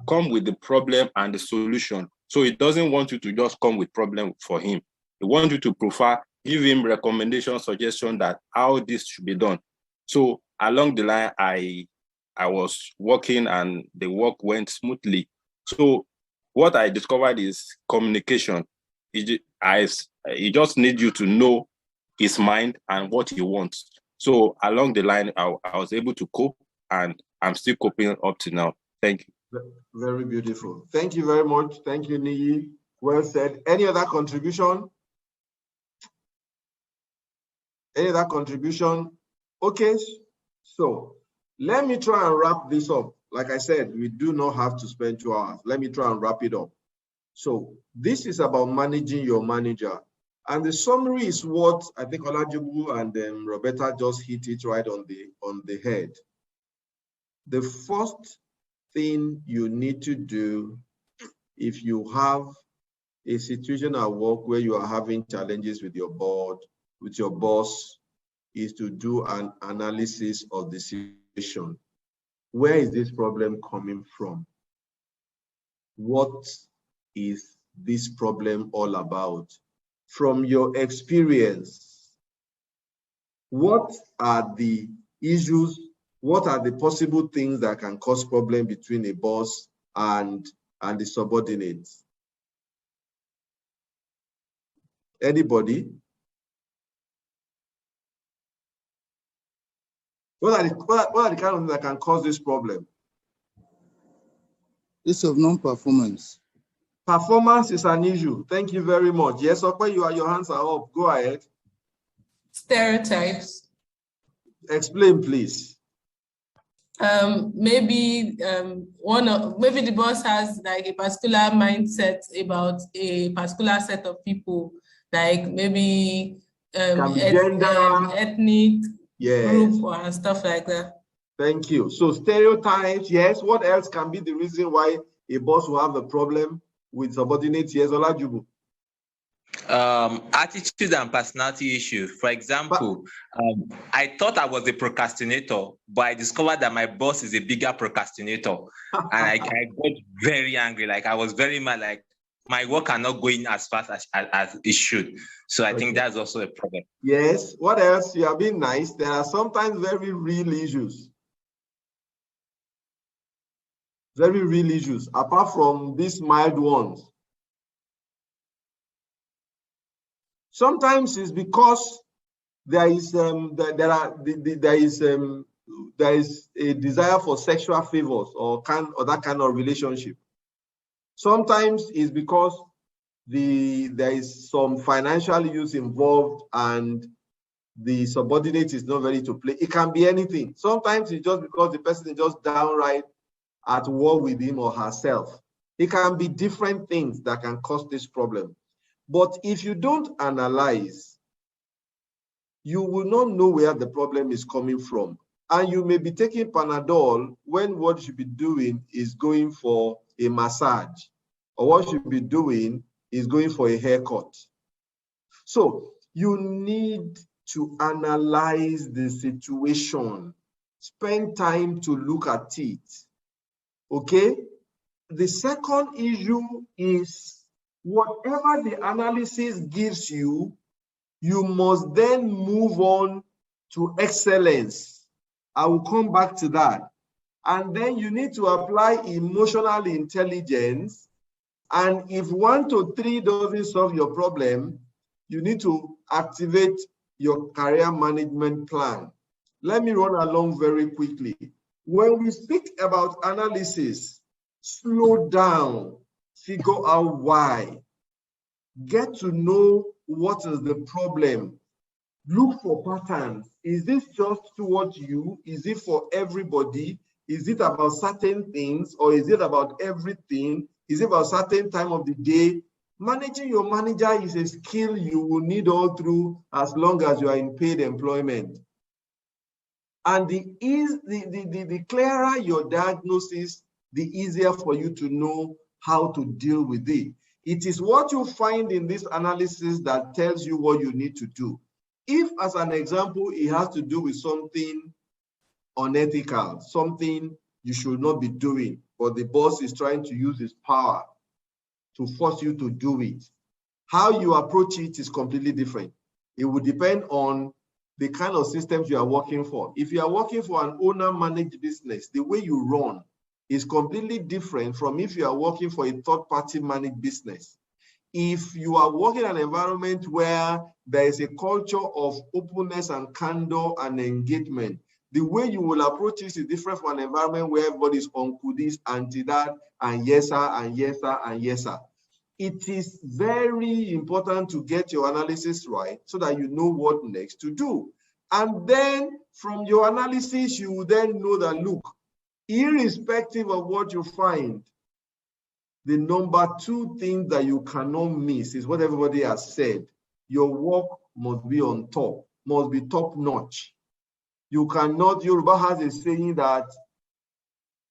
come with the problem and the solution. So he doesn't want you to just come with problem for him. He wants you to give him recommendation, suggestion that how this should be done. So along the line, I was working and the work went smoothly. So what I discovered is communication. He just needs you to know his mind and what he wants. So along the line, I was able to cope, and I'm still coping up to now. Thank you. Very beautiful. Thank you very much. Thank you, Nii. Well said. Any other contribution? Any other contribution? Okay, so let me try and wrap this up. Like I said, we do not have to spend 2 hours. Let me try and wrap it up. So this is about managing your manager. And the summary is what I think Olajubu and Roberta just hit it right on the head. The first thing you need to do if you have a situation at work where you are having challenges with your board, with your boss, is to do an analysis of the situation. Where is this problem coming from? What is this problem all about? From your experience, what are the issues? What are the possible things that can cause problem between a boss and the subordinates? Anybody? What are the kind of things that can cause this problem? This of non-performance. Performance is an issue. Thank you very much. Yes, okay, your hands are up. Go ahead. Stereotypes. Explain, please. Maybe the boss has like a particular mindset about a particular set of people, like maybe ethnic group or stuff like that. Thank you. So stereotypes, yes. What else can be the reason why a boss will have a problem with subordinates? Yes, Olajubu. Attitude and personality issue. For example, I thought I was a procrastinator, but I discovered that my boss is a bigger procrastinator. And I got very angry. Like I was very mad, like my work are not going as fast as it should. So I think that's also a problem. Yes. What else? You are being nice. There are sometimes very real issues. Very real issues, apart from these mild ones. Sometimes it's because there is a desire for sexual favors or that kind of relationship. Sometimes it's because there is some financial use involved and the subordinate is not ready to play. It can be anything. Sometimes it's just because the person is just downright at war with him or herself. It can be different things that can cause this problem. But if you don't analyze, you will not know where the problem is coming from. And you may be taking Panadol when what you should be doing is going for a massage, or what you should be doing is going for a haircut. So you need to analyze the situation. Spend time to look at it. Okay? The second issue is whatever the analysis gives you, you must then move on to excellence. I will come back to that. And then you need to apply emotional intelligence. And if 1 to 3 doesn't solve your problem, you need to activate your career management plan. Let me run along very quickly. When we speak about analysis, slow down, figure out why. Get to know what is the problem. Look for patterns. Is this just towards you? Is it for everybody? Is it about certain things, or is it about everything? Is it about certain time of the day? Managing your manager is a skill you will need all through as long as you are in paid employment. And the clearer your diagnosis, the easier for you to know how to deal with it. It is what you find in this analysis that tells you what you need to do. If, as an example, it has to do with something unethical, something you should not be doing, but the boss is trying to use his power to force you to do it, how you approach it is completely different. It will depend on the kind of systems you are working for. If you are working for an owner-managed business, the way you run is completely different from if you are working for a third-party managed business. If you are working in an environment where there is a culture of openness and candor and engagement, the way you will approach this is different from an environment where everybody is uncle this, anti that, and yes sir, and yes sir, and yes sir. It is very important to get your analysis right so that you know what next to do. And then from your analysis, you will then know that, look, irrespective of what you find, the number 2 thing that you cannot miss is what everybody has said. Your work must be on top, must be top notch. You cannot, Yoruba has a saying that,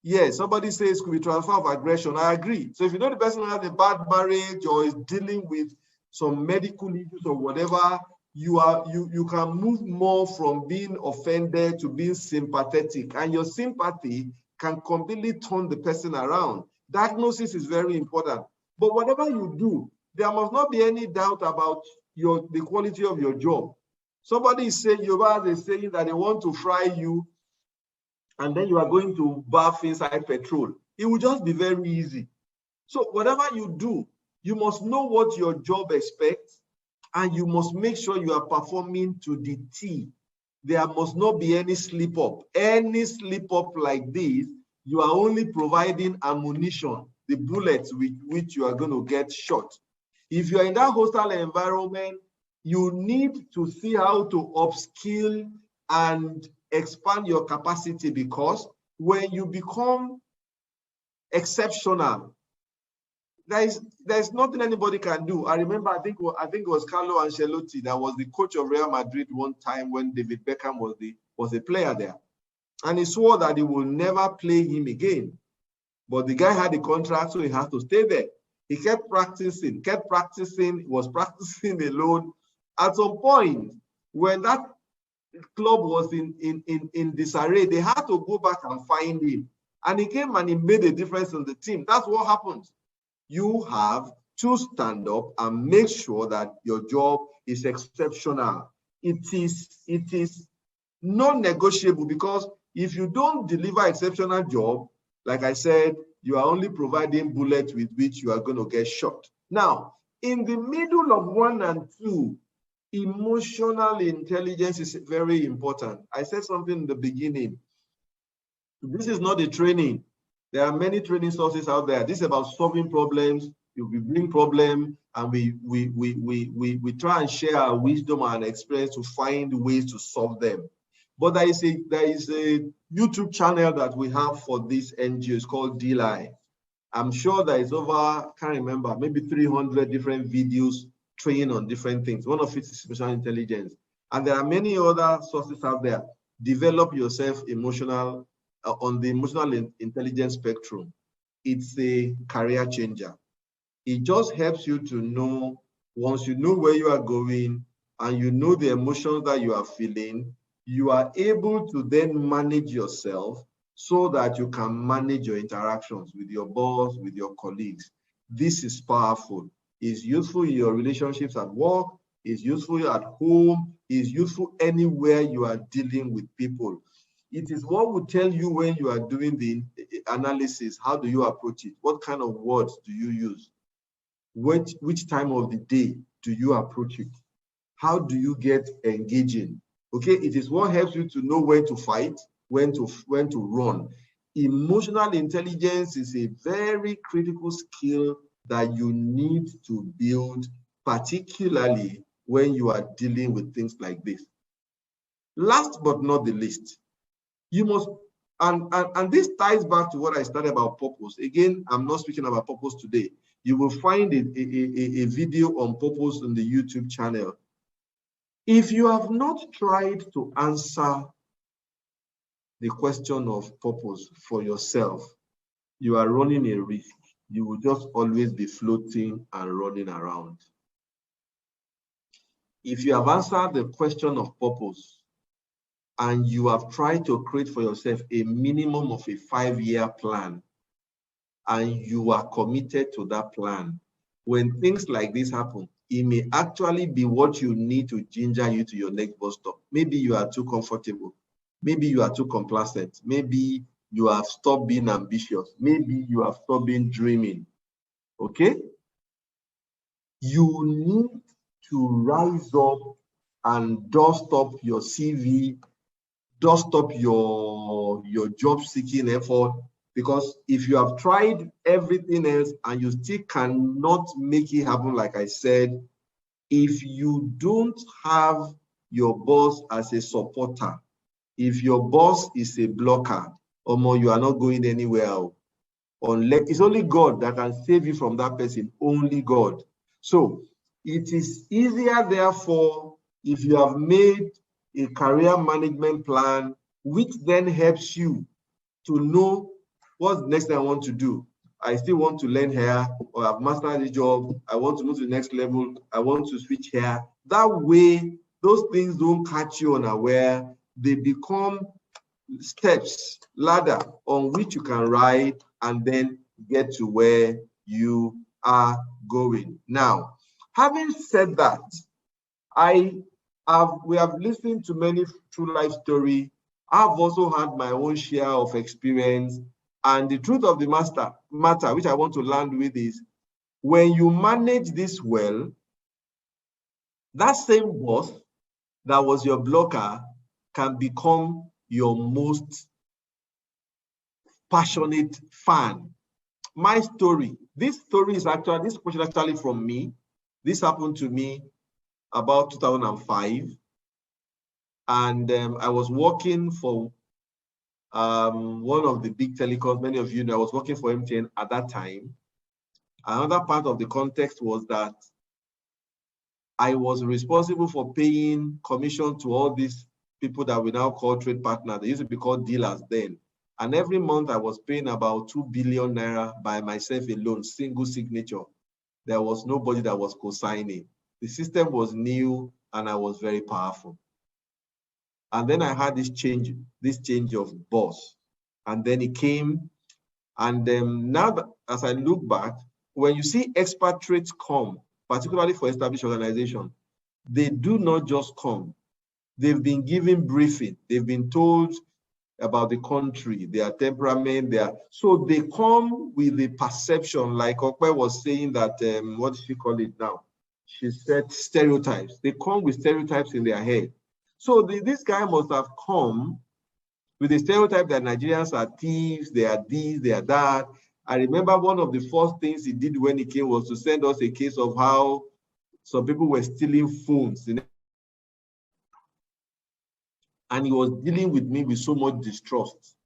yes, somebody says could be transfer of aggression. I agree. So if you know the person has a bad marriage or is dealing with some medical issues or whatever, you can move more from being offended to being sympathetic, and your sympathy can completely turn the person around. Diagnosis is very important. But whatever you do, there must not be any doubt about the quality of your job. Somebody is saying, Yoruba is saying that they want to fry you, and then you are going to bath inside petrol. It will just be very easy. So whatever you do, you must know what your job expects, and you must make sure you are performing to the T. There must not be any slip up. Any slip up like this, you are only providing ammunition, the bullets with which you are going to get shot. If you are in that hostile environment, you need to see how to upskill and expand your capacity, because when you become exceptional, there's nothing anybody can do. I remember, I think it was Carlo Ancelotti that was the coach of Real Madrid one time when David Beckham was a player there, and he swore that he will never play him again. But the guy had a contract, so he had to stay there. He kept practicing, was practicing alone. At some point, when that club was in disarray, they had to go back and find him. And he came and he made a difference in the team. That's what happens. You have to stand up and make sure that your job is exceptional. It is non-negotiable, because if you don't deliver exceptional job, like I said, you are only providing bullets with which you are going to get shot. Now, in the middle of 1 and 2, emotional intelligence is very important. I said something in the beginning. This is not a training. There are many training sources out there. This is about solving problems. We bring problems, and we try and share our wisdom and experience to find ways to solve them. But there is a YouTube channel that we have for this NGO. It's called D-Line. I'm sure there is over, I can't remember, maybe 300 different videos training on different things. One of it is emotional intelligence. And there are many other sources out there. Develop yourself on the emotional intelligence spectrum. It's a career changer. It just helps you to know, once you know where you are going and you know the emotions that you are feeling, you are able to then manage yourself so that you can manage your interactions with your boss, with your colleagues. This is powerful. It's useful in your relationships at work. it's useful at home, it's useful anywhere you are dealing with people. It is what will tell you when you are doing the analysis, how do you approach it? What kind of words do you use? Which time of the day do you approach it? How do you get engaging? Okay, it is what helps you to know when to fight, when to run. Emotional intelligence is a very critical skill that you need to build, particularly when you are dealing with things like this. Last but not the least, you must, and this ties back to what I started about purpose. Again, I'm not speaking about purpose today. You will find a video on purpose on the YouTube channel. If you have not tried to answer the question of purpose for yourself, you are running a risk. You will just always be floating and running around. If you have answered the question of purpose and you have tried to create for yourself a minimum of a 5-year plan, and you are committed to that plan, when things like this happen, it may actually be what you need to ginger you to your next bus stop. Maybe you are too comfortable. Maybe you are too complacent. Maybe you have stopped being ambitious. Maybe you have stopped being dreaming. Okay? You need to rise up and dust up your CV, dust up your job-seeking effort, because if you have tried everything else and you still cannot make it happen, like I said, if you don't have your boss as a supporter, if your boss is a blocker, or more, you are not going anywhere. Unless it's only God that can save you from that person, only God. So it is easier, therefore, if you have made a career management plan, which then helps you to know what's the next thing I want to do. I still want to learn hair, or I've mastered the job. I want to move to the next level. I want to switch hair. That way, those things don't catch you unaware. They become steps, ladder on which you can ride and then get to where you are going. Now, having said that, we have listened to many true life stories. I've also had my own share of experience. And the truth of the matter, which I want to land with, is when you manage this well, that same boss that was your blocker can become your most passionate fan. My story, this question is actually from me. This happened to me about 2005. And I was working for one of the big telecoms. Many of you know I was working for MTN at that time. Another part of the context was that I was responsible for paying commission to all these people that we now call trade partners. They used to be called dealers then. And every month I was paying about 2 billion naira by myself alone, single signature. There was nobody that was co-signing. The system was new and I was very powerful. And then I had this change of boss. And then it came, and now that, as I look back, when you see expatriates come, particularly for established organizations, they do not just come. They've been given briefing. They've been told about the country, their temperament, so they come with the perception, like Okwe was saying that, what does she call it now? She said stereotypes. They come with stereotypes in their head. So this guy must have come with the stereotype that Nigerians are thieves, they are this, they are that. I remember one of the first things he did when he came was to send us a case of how some people were stealing phones. And he was dealing with me with so much distrust.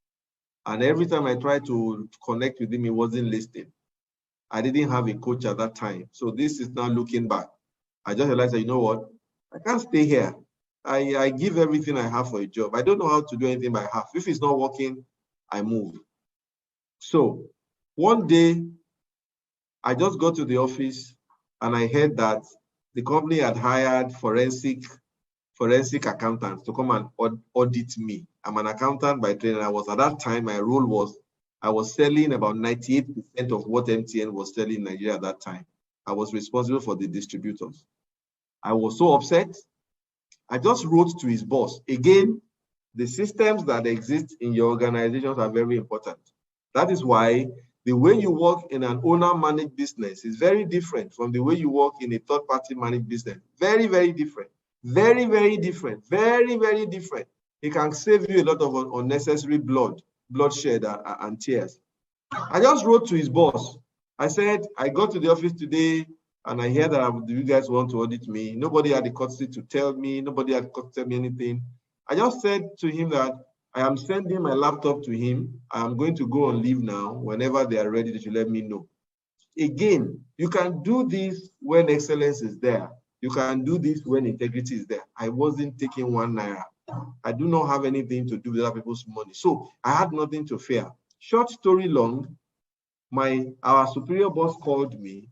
And every time I tried to connect with him, he wasn't listening. I didn't have a coach at that time. So this is now looking back. I just realized that, you know what? I can't stay here. I give everything I have for a job. I don't know how to do anything by half. If it's not working, I move. So one day, I just got to the office and I heard that the company had hired forensic accountants to come and audit me. I'm an accountant by training. At that time, my role was, I was selling about 98% of what MTN was selling in Nigeria at that time. I was responsible for the distributors. I was so upset. I just wrote to his boss. Again, the systems that exist in your organizations are very important. That is why the way you work in an owner-managed business is very different from the way you work in a third-party managed business. Very, very different. Very, very different. Very, very different. It can save you a lot of unnecessary bloodshed and tears. I just wrote to his boss. I said, I got to the office today and I hear that you guys want to audit me. Nobody had the courtesy to tell me. Nobody had the courtesy to tell me anything. I just said to him that I am sending my laptop to him. I am going to go on leave now. Whenever they are ready, they should let me know. Again, you can do this when excellence is there. You can do this when integrity is there. I wasn't taking 1 naira. I do not have anything to do with other people's money. So I had nothing to fear. Short story long, our superior boss called me,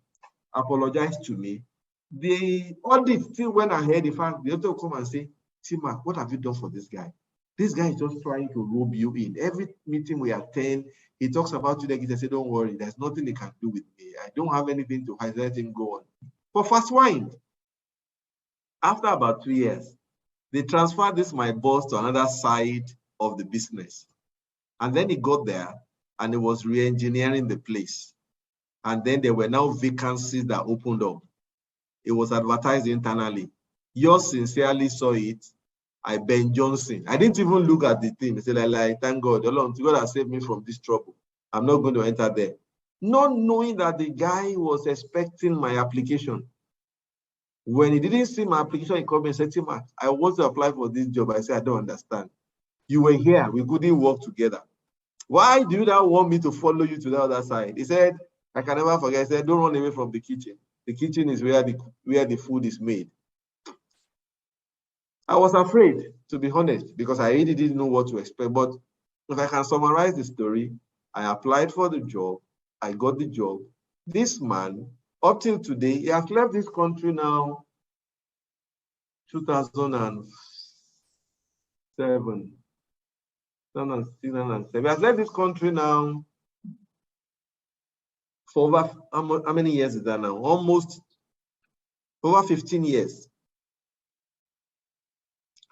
apologized to me. The audit still went ahead. In fact, the auditor will come and say, tmak, what have you done for this guy? This guy is just trying to rope you in. Every meeting we attend, he talks about you. He said, don't worry, there's nothing he can do with me. I don't have anything to hide. Let him go on. But fast wind. After about 2 years, they transferred my boss to another side of the business. And then he got there and he was re-engineering the place. And then there were now vacancies that opened up. It was advertised internally. Yours sincerely saw it. Ben Johnson. I didn't even look at the thing. I said, like, thank God, God has saved me from this trouble. I'm not going to enter there. Not knowing that the guy was expecting my application. When he didn't see my application, he called me and said, tmak, I want to apply for this job. I said, I don't understand. You were here. We couldn't work together. Why do you now want me to follow you to the other side? He said, I can never forget. He said, don't run away from the kitchen. The kitchen is where the food is made. I was afraid, to be honest, because I really didn't know what to expect. But if I can summarize the story, I applied for the job. I got the job. This man, up till today, he has left this country now, 2007. 2007. He has left this country now for over, how many years is that now? Almost over 15 years.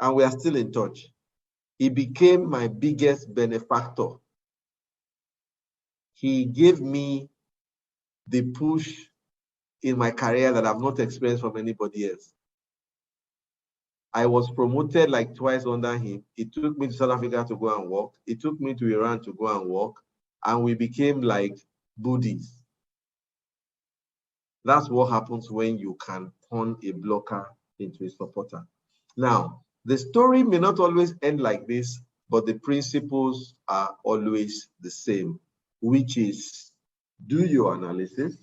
And we are still in touch. He became my biggest benefactor. He gave me the push in my career that I've not experienced from anybody else. I was promoted like twice under him. He took me to South Africa to go and work. He took me to Iran to go and work. And we became like buddies. That's what happens when you can turn a blocker into a supporter. Now, the story may not always end like this, but the principles are always the same, which is do your analysis.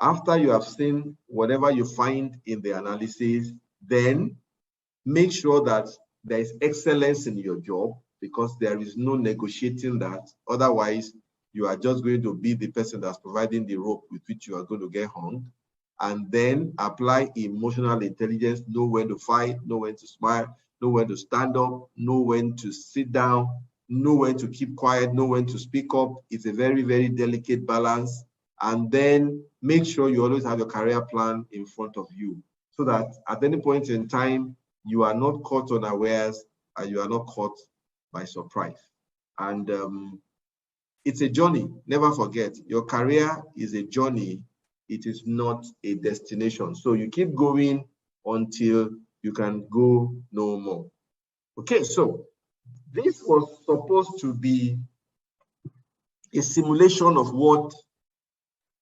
After you have seen whatever you find in the analysis, then make sure that there is excellence in your job, because there is no negotiating that. Otherwise, you are just going to be the person that's providing the rope with which you are going to get hung. And then apply emotional intelligence, know when to fight, know when to smile, know when to stand up, know when to sit down, know when to keep quiet, know when to speak up. It's a very, very delicate balance. And then make sure you always have your career plan in front of you, so that at any point in time, you are not caught unawares and you are not caught by surprise. And it's a journey. Never forget, your career is a journey. It is not a destination. So you keep going until you can go no more. Okay, so this was supposed to be a simulation of what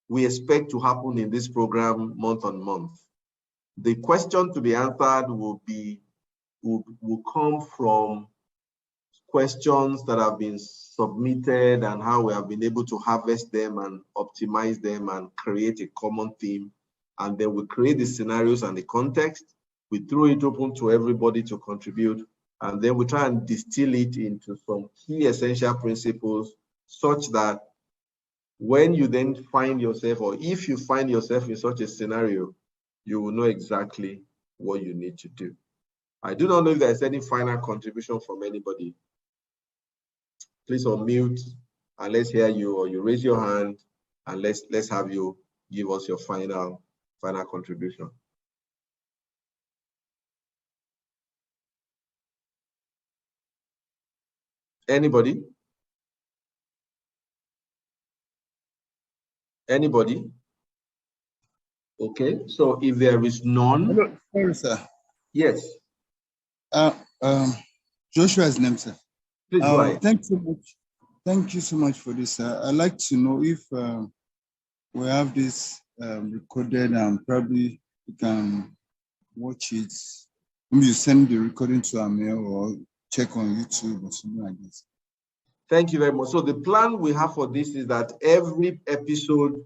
we expect to happen in this program month on month. The question to be answered will come from questions that have been submitted and how we have been able to harvest them and optimize them and create a common theme. And then we create the scenarios and the context. We throw it open to everybody to contribute. And then we try and distill it into some key essential principles, such that when you then find yourself, or if you find yourself in such a scenario, you will know exactly what you need to do. I do not know if there's any final contribution from anybody. Please unmute and let's hear you, or you raise your hand and let's have you give us your final final contribution. Anybody? Anybody? Okay, so if there is none. Hello, sorry, sir. Yes. Joshua's name, sir. Please go ahead. Thank you so much. Thank you so much for this, sir. I'd like to know if we have this recorded and probably you can watch it. Maybe you send the recording to our mail or check on YouTube or something like this. Thank you very much. So the plan we have for this is that every episode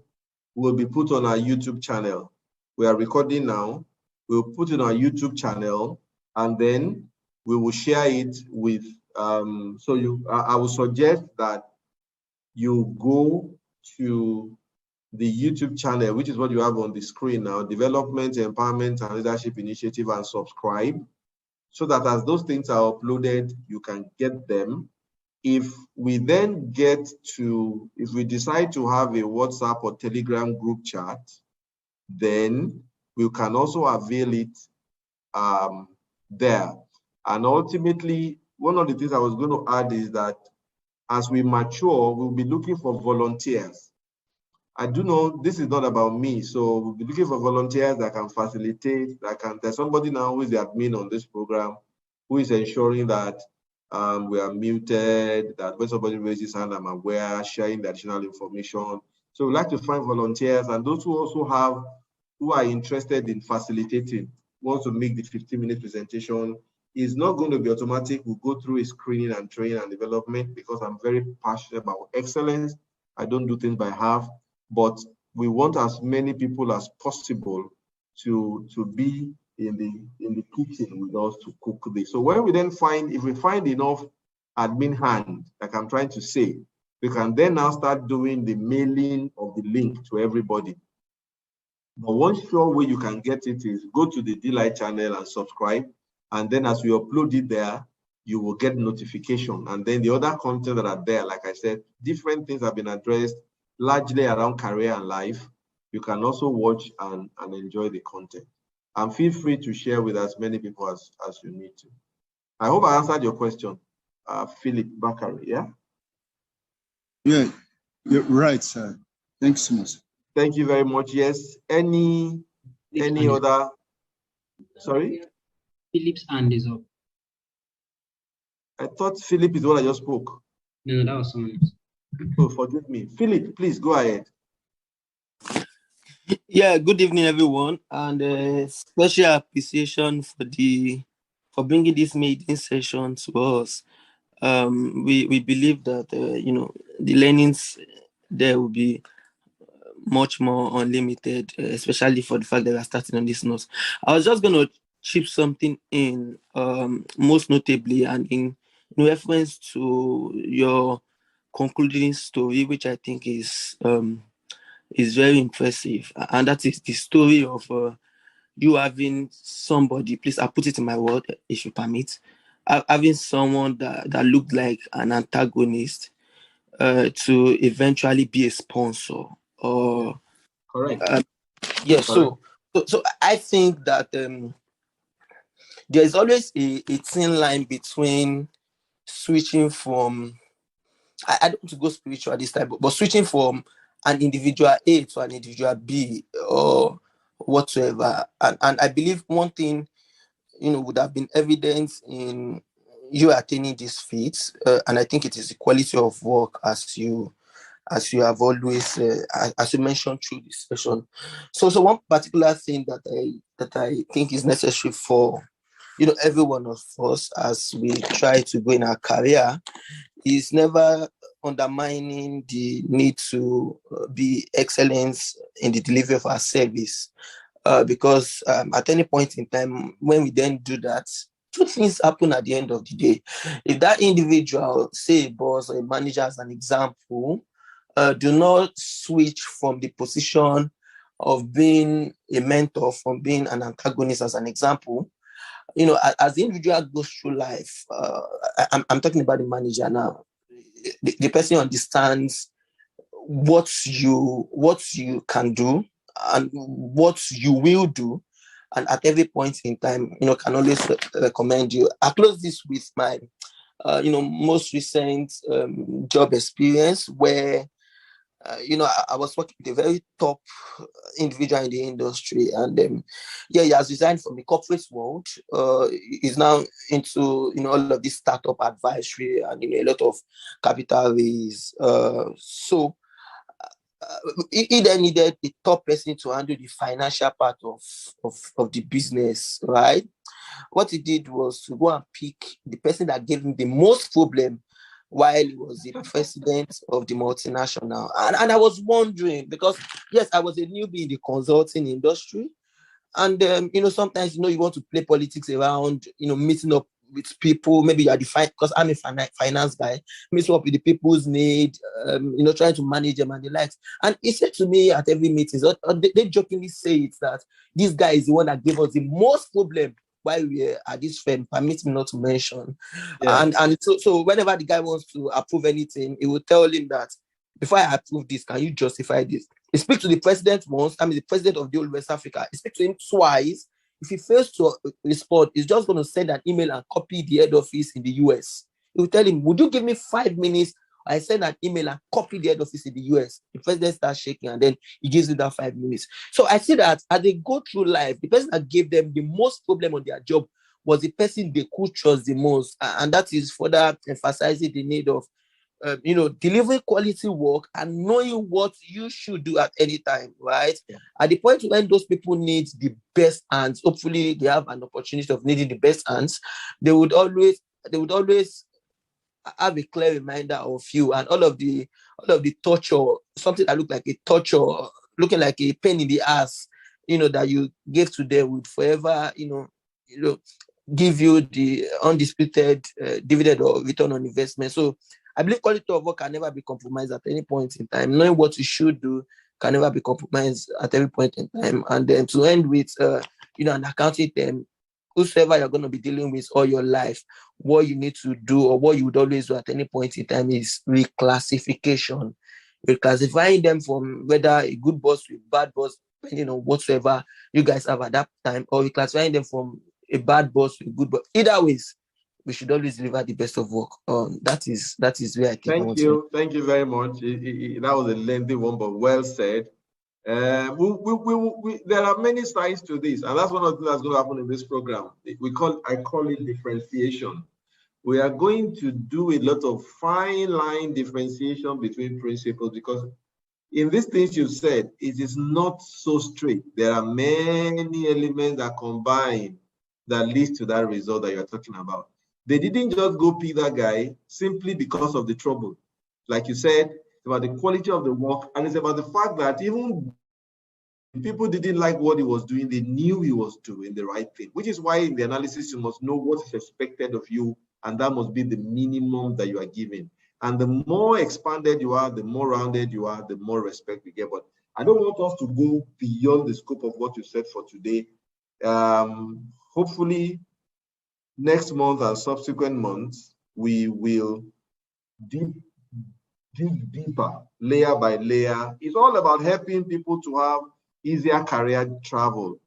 will be put on our YouTube channel. We are recording now. We'll put it on our YouTube channel, and then we will share it with. I will suggest that you go to the YouTube channel, which is what you have on the screen now, Development, Empowerment, and Leadership Initiative, and subscribe, so that as those things are uploaded, you can get them. If we decide to have a WhatsApp or Telegram group chat, then we can also avail it there. And ultimately, one of the things I was going to add is that as we mature, we'll be looking for volunteers. I do know this is not about me, so we'll be looking for volunteers that can facilitate, there's somebody now who is the admin on this program, who is ensuring that we are muted, that when somebody raises hand, I'm aware, sharing the additional information. So we'd like to find volunteers, and those who are interested in facilitating, want to make the 15-minute presentation. Is not going to be automatic. We'll go through a screening and training and development, because I'm very passionate about excellence. I don't do things by half, but we want as many people as possible to be in the kitchen with us to cook this. So when we then if we find enough admin hand, like I'm trying to say, we can then now start doing the mailing of the link to everybody. But one sure way you can get it is go to the Delight channel and subscribe. And then as we upload it there, you will get notification. And then the other content that are there, like I said, different things have been addressed, largely around career and life. You can also watch and enjoy the content. And feel free to share with as many people as you need to. I hope I answered your question, Philip Bakari, yeah? Yeah, you're right, sir. Thanks so much. Thank you very much. Yes, any other, sorry? Philip's hand is up. I thought Philip is the one I just spoke. No, that was someone else. Oh, forgive me. Philip, please go ahead. Yeah, good evening, everyone, and special appreciation for bringing this meeting session to us. We believe that the learnings there will be much more unlimited, especially for the fact that we are starting on this note. I was just going to chip something in, most notably, and in reference to your concluding story, which I think is very impressive, and that is the story of you having somebody. Please, I'll put it in my word, if you permit, having someone that looked like an antagonist to eventually be a sponsor. Or correct. Yes. Correct. So I think that there is always a thin line between switching from, I don't want to go spiritual this time, but switching from an individual A to an individual B or whatsoever. And I believe one thing, would have been evident in you attaining these feats, and I think it is the quality of work as you have always, as you mentioned through this session. So one particular thing that I think is necessary for every one of us as we try to go in our career is never undermining the need to be excellence in the delivery of our service. Because at any point in time, when we then do that, two things happen at the end of the day. If that individual, say a boss or a manager as an example, do not switch from the position of being a mentor, from being an antagonist as an example, as the individual goes through life, I'm talking about the manager now, the person understands what you can do and what you will do, and at every point in time, can always recommend you. I close this with my, most recent job experience where, I was working with a very top individual in the industry, and he has resigned from the corporate world. He's now into all of this startup advisory and a lot of capital raise. So he then needed a top person to handle the financial part of the business, right? What he did was to go and pick the person that gave him the most problem while he was the president of the multinational. And I was wondering, because yes, I was a newbie in the consulting industry. And, sometimes, you want to play politics around, meeting up with people. Maybe you are defined, because I'm a finance guy, meeting up with the people's need, trying to manage them and the likes. And he said to me at every meeting, they jokingly say it, that this guy is the one that gave us the most problem while we were at this firm, permit me not to mention. Yeah. And so whenever the guy wants to approve anything, he will tell him that, before I approve this, can you justify this? He speaks to the president once, the president of the whole West Africa. He speaks to him twice. If he fails to respond, he's just going to send an email and copy the head office in the US. He will tell him, would you give me 5 minutes? I send an email and copy the head office in the US. The president starts shaking, and then he gives you that 5 minutes. So I see that as they go through life, the person that gave them the most problem on their job was the person they could trust the most. And that is further emphasizing the need of delivering quality work and knowing what you should do at any time, right? Yeah. At the point when those people need the best hands, hopefully they have an opportunity of needing the best hands, they would always have a clear reminder of you, and all of the torture, something that looked like a torture, looking like a pain in the ass, that you gave to them would forever, give you the undisputed dividend or return on investment. So I believe quality of work can never be compromised at any point in time. Knowing what you should do can never be compromised at every point in time. And then to end with, an accounting term, whosoever you're going to be dealing with all your life, what you need to do, or what you would always do at any point in time, is reclassification. Reclassifying them from whether a good boss with bad boss, depending on whatsoever you guys have at that time, or reclassifying them from a bad boss with good boss. Either ways, we should always deliver the best of work. That is where I think. Thank you very much. That was a lengthy one, but well said. There are many sides to this, and that's one of the things that's going to happen in this program. I call it differentiation. We are going to do a lot of fine line differentiation between principles, because in these things you've said, it is not so straight. There are many elements that combine that leads to that result that you're talking about. They didn't just go pick that guy simply because of the trouble. Like you said, it's about the quality of the work, and it's about the fact that even people didn't like what he was doing, they knew he was doing the right thing, which is why in the analysis you must know what is expected of you, and that must be the minimum that you are giving. And the more expanded you are, the more rounded you are, the more respect you get. But I don't want us to go beyond the scope of what you said for today. Hopefully, next month and subsequent months, we will dig deeper, layer by layer. It's all about helping people to have easier career travel.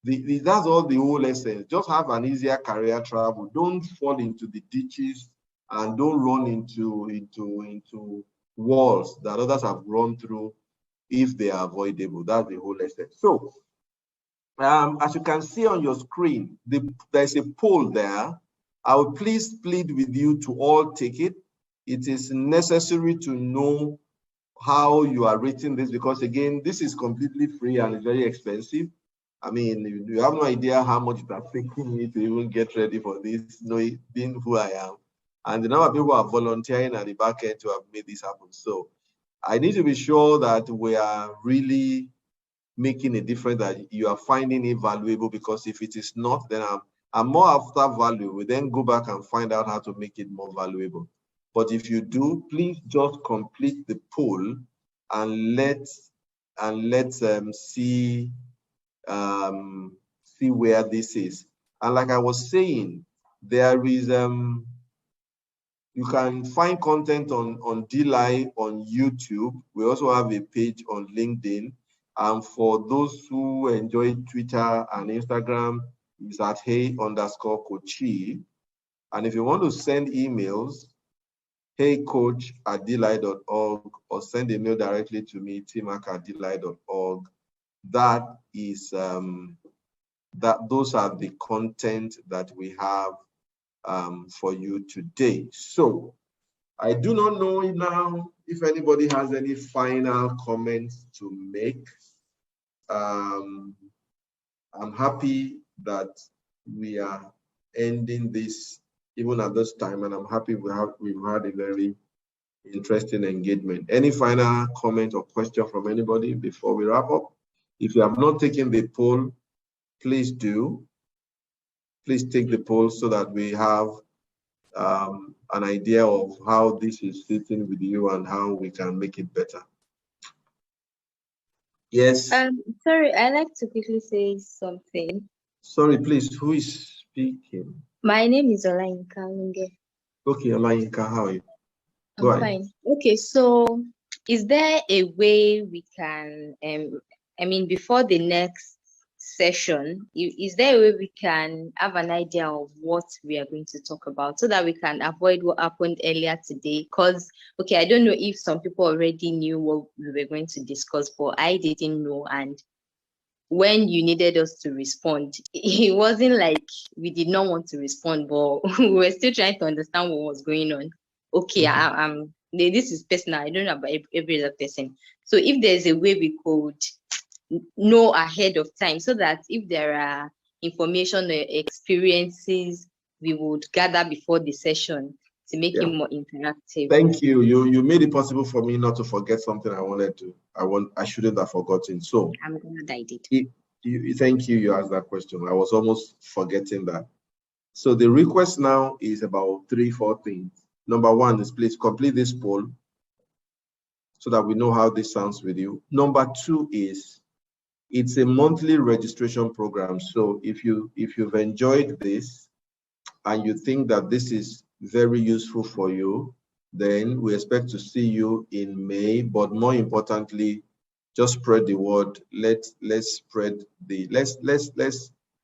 That's all the whole essence. Just have an easier career travel. Don't fall into the ditches and don't run into walls that others have run through if they are avoidable. That's the whole essence. So, as you can see on your screen, there's a poll there. I will please plead with you to all take it. It is necessary to know how you are rating this, because again, this is completely free and it's very expensive. I mean, you have no idea how much it has taken me to even get ready for this, knowing being who I am. And the number of people are volunteering at the back end to have made this happen. So I need to be sure that we are really making a difference, that you are finding it valuable, because if it is not, then I'm more after value. We then go back and find out how to make it more valuable. But if you do, please just complete the poll and let's see where this is. And like I was saying, there is you can find content on DLI on YouTube. We also have a page on LinkedIn. And for those who enjoy Twitter and Instagram, it's at hey_coachy. And if you want to send emails, heycoach@deli.org, or send a mail directly to me, tmak@deli.org. That is those are the content that we have for you today. So I do not know now if anybody has any final comments to make. I'm happy that we are ending this even at this time, and I'm happy we've had a very interesting engagement. Any final comment or question from anybody before we wrap up? If you have not taken the poll, please do. Please take the poll so that we have an idea of how this is sitting with you and how we can make it better. Yes. Sorry, I'd like to quickly say something. Sorry, please, who is speaking? My name is Olayinka Lunge. Okay, Olayinka, how are you? I'm fine. Okay, so is there a way we can, before the next session, is there a way we can have an idea of what we are going to talk about so that we can avoid what happened earlier today? Because, okay, I don't know if some people already knew what we were going to discuss, but I didn't know. And when you needed us to respond, it wasn't like we did not want to respond, but we were still trying to understand what was going on. Okay, this is personal. I don't know about every other person. So if there's a way we could know ahead of time so that if there are information or experiences we would gather before the session to make it more interactive. Thank you. You made it possible for me not to forget something I shouldn't have forgotten. So I'm glad I did. Thank you. You asked that question. I was almost forgetting that. So the request now is about 3-4 things. Number one is please complete this poll so that we know how this sounds with you. Number two is it's a monthly registration program. So if you've enjoyed this and you think that this is very useful for you, then we expect to see you in May. But more importantly, just spread the word. Let's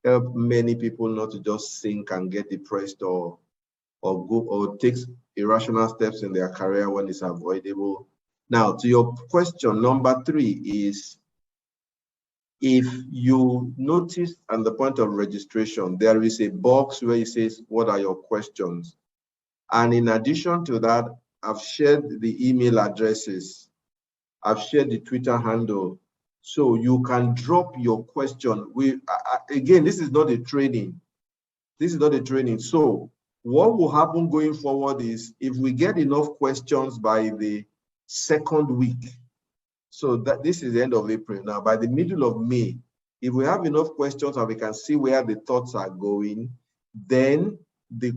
help many people not to just sink and get depressed or take irrational steps in their career when it's avoidable. Now, to your question, number 3 is, if you notice at the point of registration, there is a box where it says, what are your questions? And in addition to that, I've shared the email addresses. I've shared the Twitter handle. So you can drop your question. Again, this is not a training. This is not a training. So what will happen going forward is, if we get enough questions by the 2nd week, so that this is the end of April now, by the middle of May, if we have enough questions and we can see where the thoughts are going, then the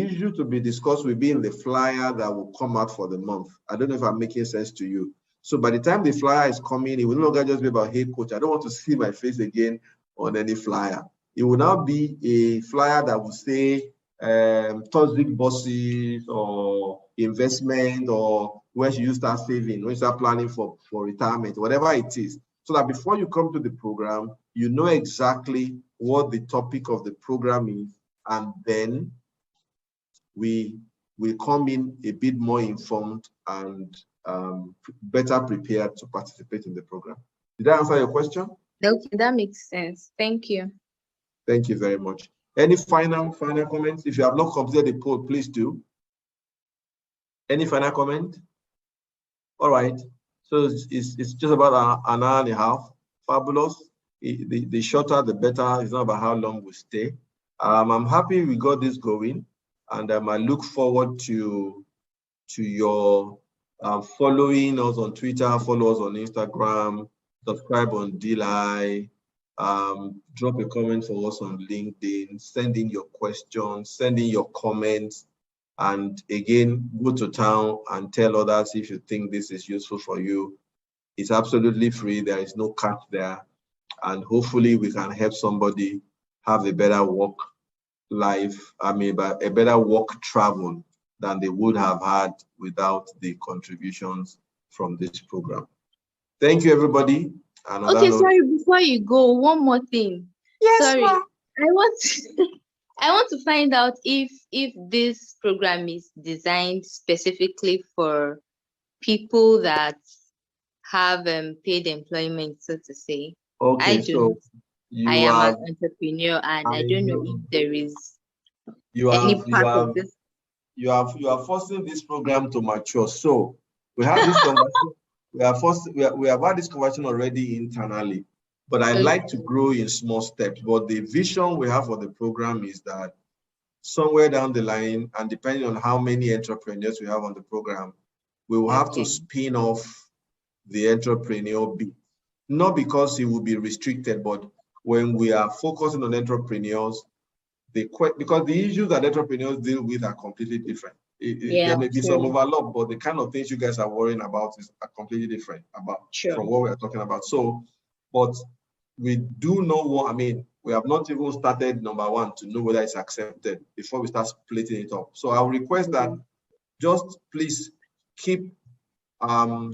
issue to be discussed will be in the flyer that will come out for the month. I don't know if I'm making sense to you. So by the time the flyer is coming, it will no longer just be about, hey coach, I don't want to see my face again on any flyer. It will now be a flyer that will say toxic bosses or investment, or when should you start saving, when you start planning for retirement, whatever it is. So that before you come to the program, you know exactly what the topic of the program is, and then we will come in a bit more informed and better prepared to participate in the program. Did I answer your question? Okay, that makes sense. Thank you. Thank you very much. Any final comments? If you have not completed the poll, please do. Any final comment? All right. So it's just about an hour and a half. Fabulous. The shorter, the better. It's not about how long we stay. I'm happy we got this going, and I look forward to your following us on Twitter, follow us on Instagram, subscribe on DLI, drop a comment for us on LinkedIn, send in your questions, send in your comments, and again, go to town and tell others if you think this is useful for you. It's absolutely free. There is no catch there. And hopefully we can help somebody have a better work life, a better work travel than they would have had without the contributions from this program. Thank you, everybody. And Okay, sorry, before you go, one more thing. Yes, Sorry. ma'am. I want I want to find out if this program is designed specifically for people that have paid employment, so to say. Okay, I so I you am have, an entrepreneur, and I I don't know know. if there is you any have, you part have, of this. you are forcing this program to mature. So we have this conversation. We have had this conversation already internally, but I like to grow in small steps. But the vision we have for the program is that somewhere down the line, and depending on how many entrepreneurs we have on the program, we will have to spin off the entrepreneur bit. Not because it will be restricted, but when we are focusing on entrepreneurs, because the issues that entrepreneurs deal with are completely different. There may be some overlap, but the kind of things you guys are worrying about are completely different from what we are talking about. So, but we do know what, I mean, we have not even started number one to know whether it's accepted before we start splitting it up. So I'll request that just please keep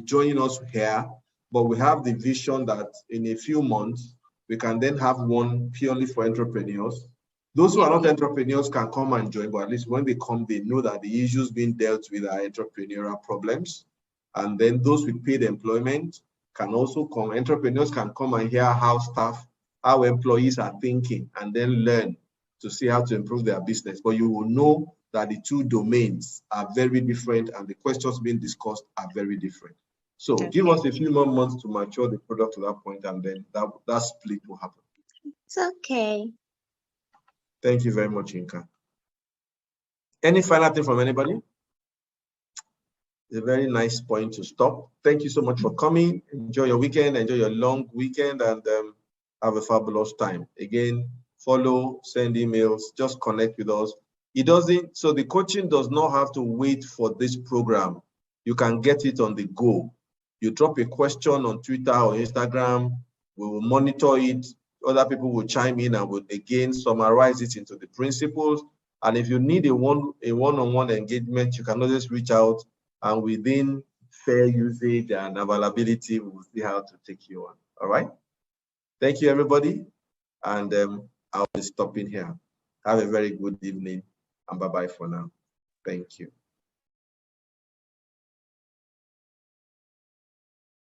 joining us here, but we have the vision that in a few months, we can then have one purely for entrepreneurs. Those who are not entrepreneurs can come and join, but at least when they come, they know that the issues being dealt with are entrepreneurial problems. And then those with paid employment can also come. Entrepreneurs can come and hear how employees are thinking, and then learn to see how to improve their business. But you will know that the two domains are very different and the questions being discussed are very different. So give us a few more months to mature the product to that point, and then that split will happen. It's okay. Thank you very much, Inka. Any final thing from anybody? It's a very nice point to stop. Thank you so much for coming. Enjoy your weekend, enjoy your long weekend, and have a fabulous time. Again, follow, send emails, just connect with us. So the coaching does not have to wait for this program. You can get it on the go. You drop a question on Twitter or Instagram, we will monitor it. Other people will chime in and will again summarize it into the principles. And if you need a one-on-one engagement, you can always reach out, and within fair usage and availability, we will see how to take you on. All right. Thank you, everybody. And I'll be stopping here. Have a very good evening, and bye-bye for now. Thank you.